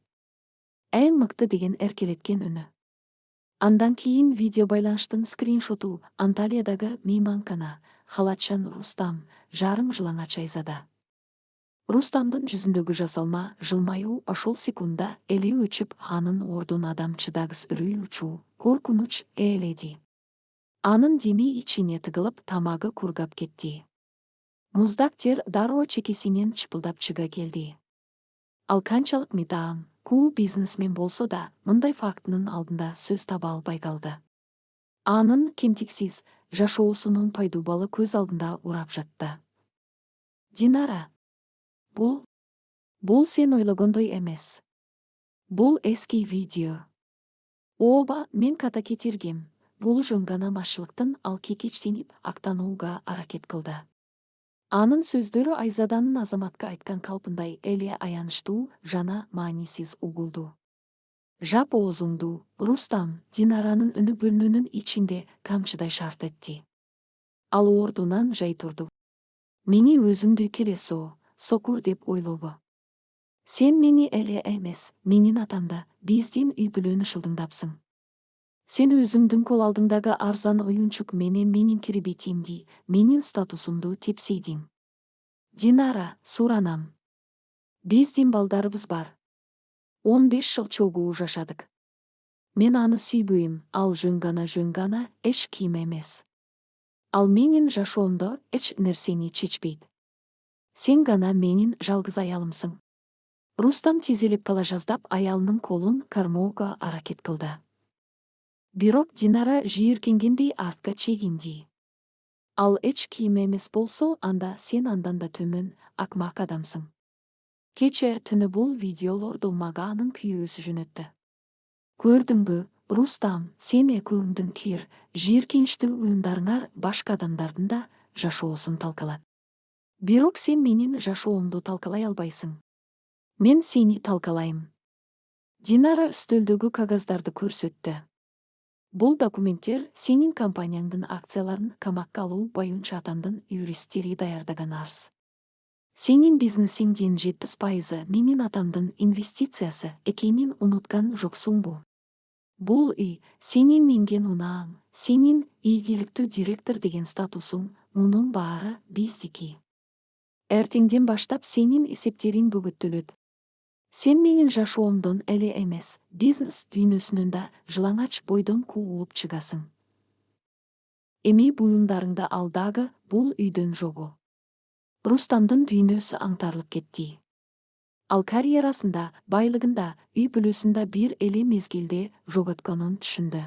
Эң мыкты» деген эркелеткен үнү. Андан кийин видео байланыштын скриншоту Анталиядагы мейманкана, халатчан Рустам, жарым жылаңач Айзада. Рустамдын жүзүндөгү жасалма жылмаюу ошол секундда эли өчүп, анын ордун адам чыдагыс үрүй учуу, коркунуч ээледи. Анын деми ичине тыгылып, тамагы кургап кетти. Муздак тер дароо чекесинен чыпылдап чыга келди. Ал канчалык митаам, куу бизнесмен болсо да, мындай фактынын алдында сөз таба албай калды. Анын кемтиксиз жашоосунун пайдубалы көз алдында урап жатты. Динара. Бул сен ойлогондой эмес. Бул эски видео. Ооба, мен ката кетиргем. Бул жөн гана машылыктын, ал кекечтенип, актанууга аракет кылды. Анын сөздөрү Айзаданын Азаматка айткан калпындай эле аянычтуу жана маанисиз угулду. Жап оозуңду, Рустам, Динаранын үнү бөлмөнүн ичинде камчыдай шарт этти. Ал ордунан жай турду. Мени өзүңдү келесо, сокур деп ойлобу. Сен мени эле эмес, менин атамда, биздин үй бүлөнү шылдыңдапсың. Сен өзүңдүн кол алдыңдагы арзан оюнчук менен менин киребетимди, менин статусумду тепсейдиң. Динара, суранам. Биздин балдарыбыз бар. 15 жыл чогуу жашадык. Мен аны сүйбөйм, ал жөн гана, эч ким эмес. Ал менин жашоомдо эч нерсени чечпейт. Сен гана менин жалгыз аялымсың. Рустам тизелеп кала жаздап аялынын колун кармоого аракет кылды. Бирок Динара жийиркенгендей артка чегинди. Ал эч ким эмес болсо, анда сен андан да төмөн, акмак адамсың. Кече түнү бул видеолорду мага анын күйөөсү жөнөттү. Көрдүңбү, Рустам, сен экөөңдүн кир, жийиркеничтүү уюмдарыңар башка адамдардын да жашоосун талкалат. Бирок сен менин жашоомду талкалай албайсың. Мен сени талкалайм. Динара үстөлдөгү кагаздарды көрсөттү. Бул документтер сенин компанияңдын акцияларын камакка алуу боюнча атамдын юристтери даярдаган арыз. Сенин бизнесиңдин 70% менин атамдын инвестициясы экенин унуткан жоксуңбу? Бул үй сенин минген унааң, сенин ийгиликтүү директор деген статусуң, мунун баары биздики. Эртеңден баштап сенин эсептериң бөгөттөлөт. Сен менин жашоомдон эле эмес, бизнес дүйнөсүнөн да жылаңач бойдон куулуп чыгасың. Эми буюмдарыңды ал дагы бул үйдөн жогул. Рустамдын дүйнөсү аңтарылып кетти. Ал карьерасында, байлыгында, үй бүлөсүндө бир эле мезгилде жоготконун түшүндү.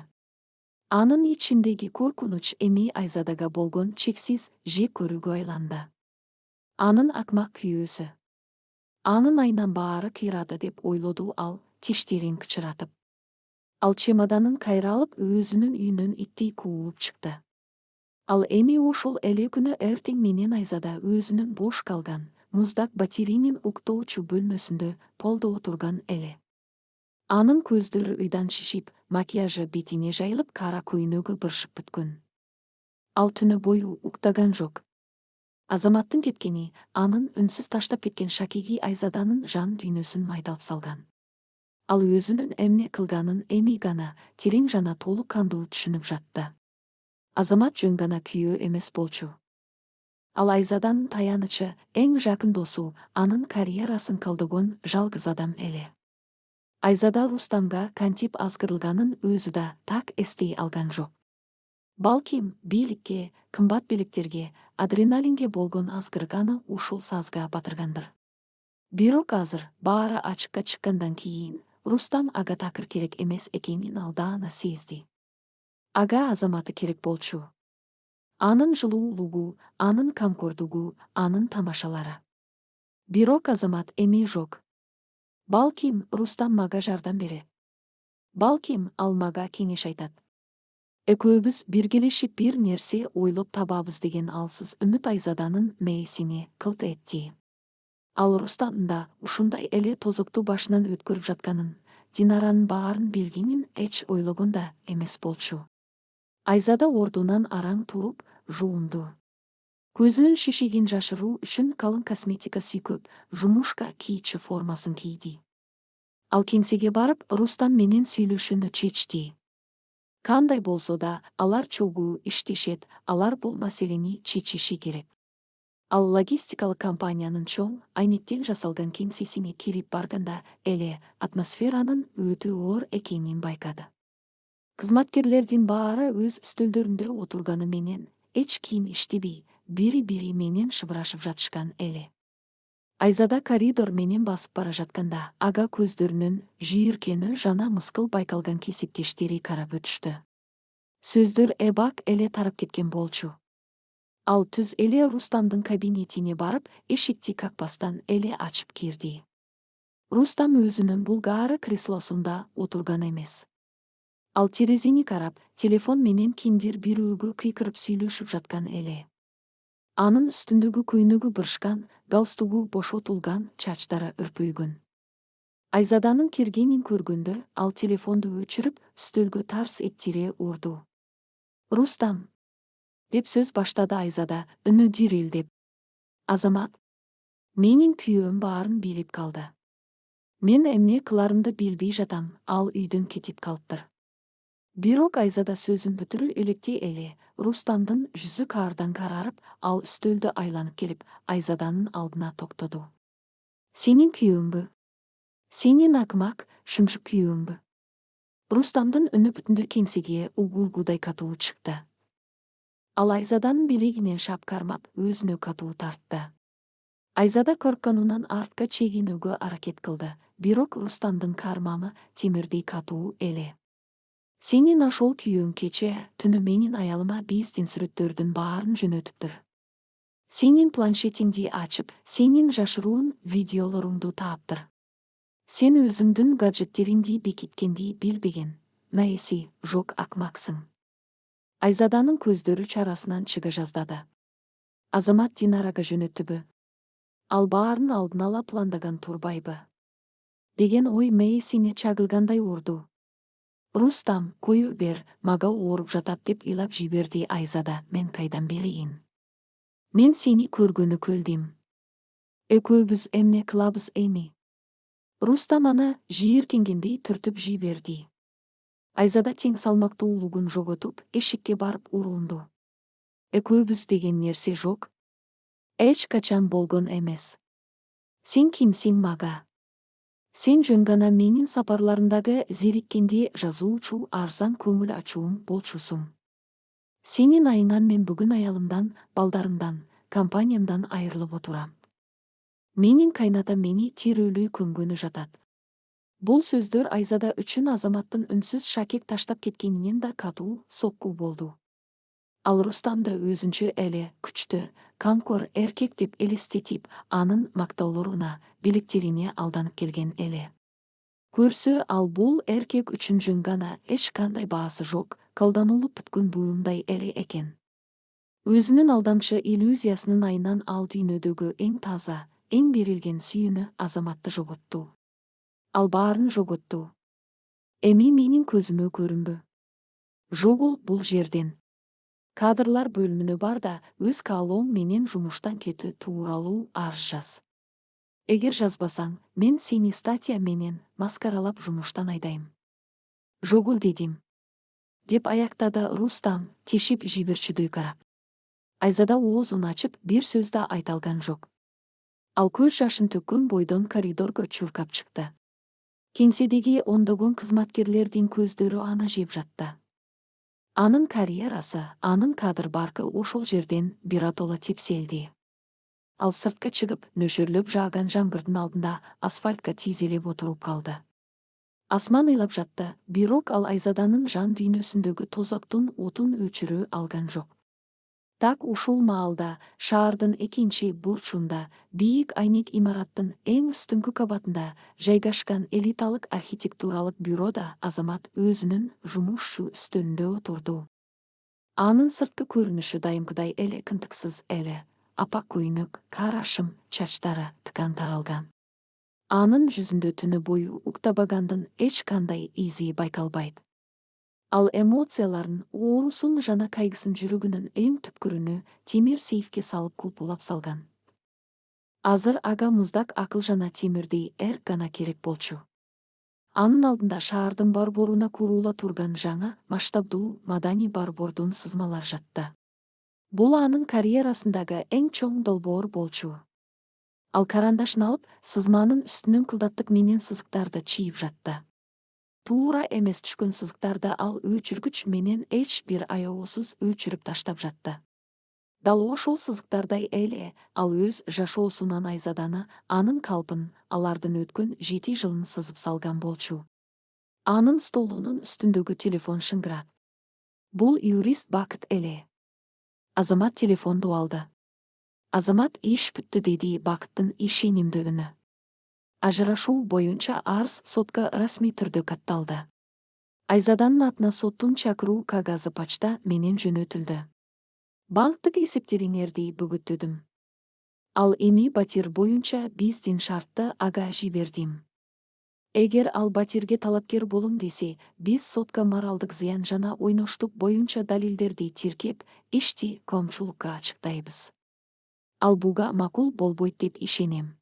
Анын ичиндеги коркунуч эми Айзадага болгон чексиз жек көрүүгө айланды. Анын акмак күйөөсү. Анын айынан баары кыйрады деп ойлоду ал, тиштерин кычыратып. Ал чемоданын кайра алып, өзүнүн үйүнөн иттей куулуп чыкты. Ал эми ошол эле күнү эртең менен Айзада өзүнүн бош калган, муздак батирейнин уктоочу бөлмөсүндө полдо отурган эле. Анын көздөрү ыйдан шишип, макияжы бетине жайылып, кара көйнөгү быршып бүткөн. Ал түні бою уктаган жок. Азаматтың кеткени анын үнсүз таштап кеткен Шакиги Айзаданын жан дүйнөсүн майдалып салган. Ал өзүнүн эмне кылганын эми гана терең жана толук кандуу түшүнүп жатты. Азамат жөн гана күйөө эмес болчу. Ал Айзаданын таянычы, эң жакын досу, анын карьерасын калдыгон жалгыз адам эле. Айзада Рустамга кантип азгырылганын өзү да так эстей алган жок. Балким, бийликке, кымбат бийликтерге, адреналинге болгон азгырганы ушул сазга батыргандыр. Бирок азыр, баары ачыкка чыккандан кийин, Рустам ага такыр керек эмес экенин алдаана сезди. Ага Азаматы керек болчу. Анын жылуулугу, анын камкордугу, анын тамашалары. Бирок Азамат эми жок. Балким, Рустам мага жардам берет. Балким, ал мага кеңеш айтат. Экөөбүз биргелешип бир нерсе ойлоп табабыз деген алсыз үмүт Айзаданын мээсине кылт этти. Ал Рустамдын да ушундай эле тозокту башынан өткөрүп жатканын, Динаранын баарын билгенин эч ойлогон да эмес болчу. Айзада ордунан араң туруп, жуунду. Көзүнүн шишигин жашыруу үчүн калың косметика сүйкөп, жумушка кийчи формасын кийди. Ал кеңсеге барып, Рустам менен сүйлөшүүнү чечти. Кандай болсо да, алар чогуу иштешет, алар бул маселени чечиши керек. Ал логистикалык компаниянын чоң, айнектен жасалган кеңсесине кирип барганда эле атмосферанын өтө оор экенин байкады. Кызматкерлердин баары өз үстөлдөрүндө отурганы менен, эч ким иштебей, бири-бири менен шыбырашып жатышкан эле. Айзада коридор менен басып бара жатканда, ага көздөрүнүн жүйүркөнү жана мыскыл байкалган кесиптештери карап өтүштү. Сөздөр эбак эле тарап кеткен болчу. Ал түз эле Рустамдын кабинетине барып, эшикти какпастан эле ачып кирди. Рустам өзүнүн булгаары креслосунда отурган эмес. Ал терезени карап, телефон менен кимдир бирөөгө кыйкырып сүйлөшүп жаткан эле. Анын үстүндөгү көйнөгү быршкан, галстугу бошотулган, чачтары үрпөйгөн. Айзаданын киргенин көргөндө, ал телефонду өчүрүп, үстөлгө тарс эттире урду. Рустам, деп сөз баштады Айзада, үнү дирилдеп. Азамат, менин күйөөм баарын билип калды. Мен эмне кыларымды билбей жатам, ал үйдөн кетип калыптыр. Бирок Айзада сөзүн бүтүрө электе эле, Рустамдын жүзү каардан карарып, ал үстөлдү айланып келип, Айзаданын алдына токтоду. Сенин күйөөңбү? Сенин акмак, шымшык күйөөңбү? Рустамдын үнү бүтүндөй кеңсеге угулгудай катуу чыкты. Ал Айзаданын билегинен шап кармап, өзүнө катуу тартты. Айзада коркконунан артка чегинүүгө аракет кылды, бирок Рустамдын кармамы темирдей катуу эле. Сенин ошол күйөөң кече түнү менин аялыма биздин сүрөттөрдүн баарын жөнөтүптүр. Сенин планшетиңди ачып, сенин жашыруун видеолоруңду тааптыр. Сен өзүңдүн гаджеттериңди бекиткенди билбеген, мээси жок акмаксың. Айзаданын көздөрү чарасынан чыга жаздады. Азамат Динарага жөнөттүбү? Ал баарын алдын ала пландаган турбайбы? Деген ой мээсине чагылгандай урду. Рустам, кою бер, мага ооруп жатат деп ыйлап жиберди Айзада, мен кайдан билейин? Мен сени көргөнү көлдим. Экөөбүз эмне кылабыз эми? Рустам аны жийиркенгендей түртүп жиберди. Айзада тең салмактуулугун жоготуп, эшикке барып урунду. Экөөбүз деген нерсе жок. Эч качан болгон эмес. Сен кимсиң мага? Сен жөн гана менин сапарларымдагы зериккенди жазуучу, арзан көңүл ачуум болчусуң. Сенин айыңан мен бүгүн аялымдан, балдарымдан, компаниямдан айрылып отурам. Менин кайната мени тирүүлүү көмгөнү жатат. Бул сөздөр Айзада үчүн Азаматтын үнсүз шакек таштап кеткенинен да катуу сокку болду. Ал Рустамды өзүнчө эле күчтүү, камкор эркек деп элестетип, анын мактаулоруна, билектерине алданып келген эле. Көрсө ал бул эркек үчүн жөн гана, эч кандай баасы жок, колдануулуп бүткөн буюмдай эле экен. Өзүнүн алдамчы иллюзиясынын айынан ал дүйнөдөгү эң таза, эң берилген сүйүүнү, Азаматты жоготту. Ал баарын жоготту. Эми менин көзүмө көрүнбө. Жогул бул жерден. Кадрлар бөлүмүнө бар да өз каалооң менен жумуштан кетүү тууралуу арыз жаз. Эгер жазбасаң, мен сени статья менен маскаралап жумуштан айдайм. Жогул дедим. Деп аяктады Рустам тешип жиберчүдөй карап. Айзада оозун ачып бир сөз да айта алган жок. Ал көз жашын төккөн бойдон коридорго чуркап чыкты. Кеңседеги ондогон кызматкерлердин көздөрү аны жеп жатты. Анын карьерасы, анын кадр баркы ошол жерден биротоло тепселди. Ал сыртка чыгып, нөшөрлөп жааган жамгырдын алдында асфальтка тизелеп отуруп калды. Асман ыйлап жатты, бирок ал Айзаданын жан дүйнөсүндөгү тозоктун отун өчүрө алган жок. Так ушул маалда шаардын экинчи бурчунда бийик айнек имараттын эң үстүңкү кабатында жайгашкан элиталык архитектуралык бюрода Азамат өзүнүн жумушчу үстөлүндө отурду. Анын сырткы көрүнүшү дайымкыдай эле кынтыксыз эле. Апак көйнөк, кара шым чачтары тыкан таралган. Анын жүзүндө түнү бою уктабагандын эч кандай изи байкалбайт. Ал эмоцияларын, оорусун жана кайгысын жүрөгүнүн эң түпкүрүнө темир сейфке салып кулпулап салган. Азыр ага муздак акыл жана темирдей эрк гана керек болчу. Анын алдында шаардын борборуна куруула турган жаңа масштабдуу маданий борбордун сызмалары жатты. Бул анын карьерасындагы эң чоң долбоор болчу. Ал карандашын алып, сызманын үстүнөн кылдаттык менен сызыктарды чийип жатты. Туура эмес түшкөн сызыктарды ал өчүргүч менен эч бир аябоосуз өчүрүп таштап жатты. Дал ошол сызыктардай эле ал өз жашоосунан Айзаданы, анын калпын, алардын өткөн 7 жылын сызып салган болчу. Анын столунун үстүндөгү телефон шыңгырат. Бул юрист Бакыт эле. Азамат телефонду алды. Азамат иш бүттү деди Бакыттын ишенимдүү үнү. Ажырашуу боюнча арыз сотко расмий түрдө катталды. Айзаданын атына соттун чакыруу кагазы почта менен жөнөтүлдү. Банктык эсептериңерди бөгөттөдүм. Ал эми батир боюнча биздин шартты ага жибердим. Эгер ал батирге талапкер болом десе, биз сотко моралдык зыян жана ойноштук боюнча далилдерди тиркеп, ишти коомчулукка ачыктайбыз. Ал буга макул болбойт деп ишенем.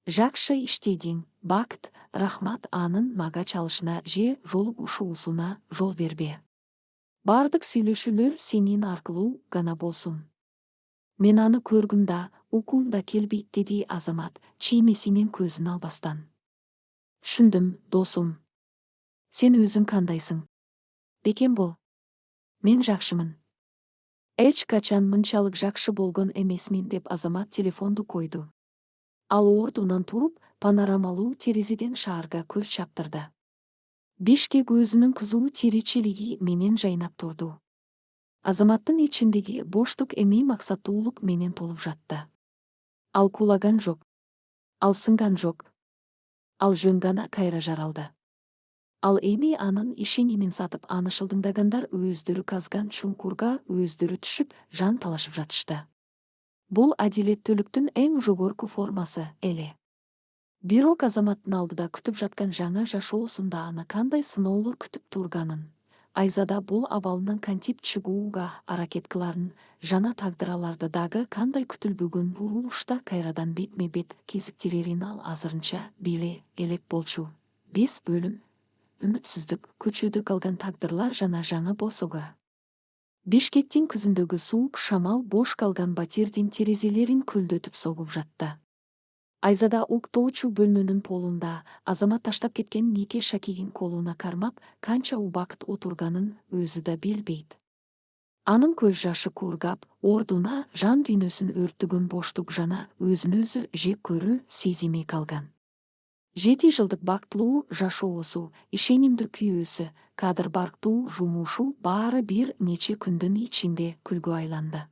Жакшы иштедиң, Бакыт, рахмат, анын мага чалышына же жолугушуусуна жол бербе. Бардык сүйлөшүүлөр сенин аркылуу гана болсун. Мен аны көргүм да, укуум да келбейт деди Азамат, чиймесинин көзүн албастан. Түшүндүм, досум. Сен өзүң кандайсың? Бекем бол. Мен жакшымын. Эч качан мынчалык жакшы болгон эмесмин деп Азамат телефонду койду. Ал ордунан туруп, панорамалуу терезеден шаарга көз чаптырды. Бишкек өзүнүн кызуу тиричилиги менен жайнап турду. Азаматтын ичиндеги боштук эми максаттуулук менен толуп жатты. Ал куулаган жок. Ал сынган жок. Ал жөн гана кайра жаралды. Ал эми анын ишенимин сатып, аны шылдыңдагандар өздөрү казган чуңкурга өздөрү түшүп, жан талашып жатышты. Бул адилеттүүлүктүн эң жогорку формасы эле. Бирок Азаматтын алдыда күтүп жаткан жаңа жашоосунда аны кандай сыноолор күтүп турганын, Айзада бул абалынан кантип чыгууга аракет кыларын, жана тагдыраларды дагы кандай күтүлбөгөн бурулушта кайрадан бетме бет кезиктирерин ал азырынча биле элек болчу. 5 бөлүм. Үмүтсүздүк, көчүүдө калган тагдырлар жана жаңы босого. Бишкектин күзүндөгү суук шамал бош калган батирдин терезелерин күлдөтүп согуп жатты. Айзада уктоочу бөлмөнүн полунда Азамат таштап кеткен Нике Шакигин колуна кармап, канча убакыт отурганын өзү да билбейт. Анын көз жашы кургап, ордуна жан дүйнөсүн өрттөгөн боштук жана өзүн өзү жек көрүү сезими калган. 7 жылдык бактылуу жашоосу, ишенимдүү күйөөсү, кадр барктуу жумушу баары бир нече күндүн ичинде күлгө айланды.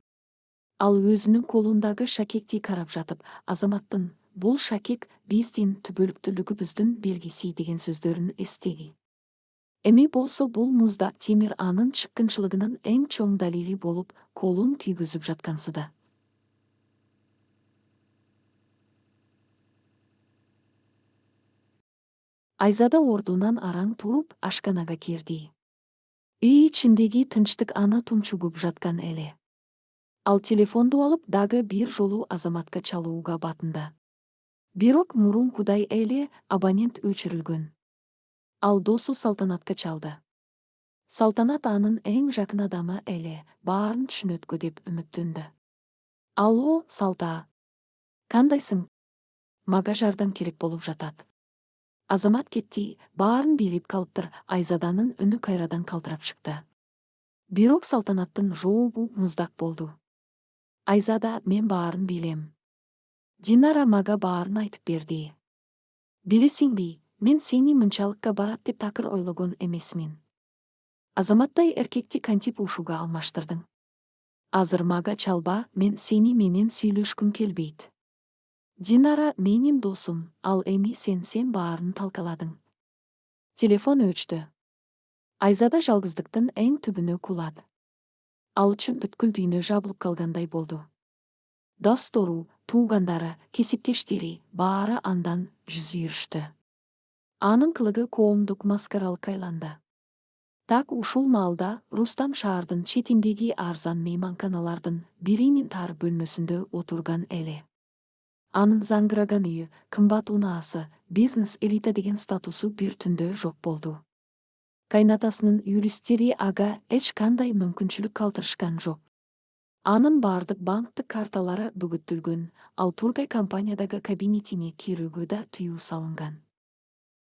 Ал өзүнүн колундагы шакекти карап жатып, Азаматтын «Бул шакек биздин түбөлүктүүлүгүбүздүн белгиси» деген сөздөрүн эстеди. Эми болсо бул муздак темир анын чыккынчылыгынын эң чоң далили болуп, колун күйгүзүп жаткансыды. Айзада ордунан араң туруп ашканага кирди. Үй ичиндеги тынчтык аны тунчугуп жаткан эле. Ал телефонду алып дагы бир жолу Азаматка чалууга батынды. Бирок мурункудай эле абонент өчүрүлгөн. Ал досу Салтанатка чалды. Салтанат анын эң жакын адамы эле, баарын түшүнөткө деп үмүттөндү. Алло, Салта. Кандайсың? Мага жардам керек болуп жатат. Азамат кетти, баарын билип калыптыр, Айзаданын үнү кайрадан калтырап чыкты. Бирок Салтанаттын жообу муздак болду. Айзада, мен баарын билем. Динара мага баарын айтып берди. Билесиңби, мен сени мынчалыкка барат деп такыр ойлогон эмесмин. Азаматтай эркекти кантип ушуга алмаштырдың? Азыр мага чалба, мен сени менен сүйлөшкүм келбейт. Динара менин досум, ал эми сен баарын талкаладың. Телефон өчтү. Айзада жалгыздыктын эң түбүнө кулат. Ал үчүн бүткүл дүйнө жабылып калгандай болду. Достору, туугандары, кесиптештери баары андан жүз үйрүштү. Анын кылыгы коомдук маскаралык айланды. Так ушул маалда Рустам шаардын четиндеги арзан мейманканалардын биринин тар бөлмөсүндө отурган эле. Анын заңгыраган үйү, кымбат унаасы, бизнес элита деген статусу бир түндө жок болду. Кайнатасынын юристтери ага эч кандай мүмкүнчүлүк калтырышкан жок. Анын баардык банктык карталары бүгүттүлгөн, ал тургай компаниядагы кабинетине кирүүгө да тыюу салынган.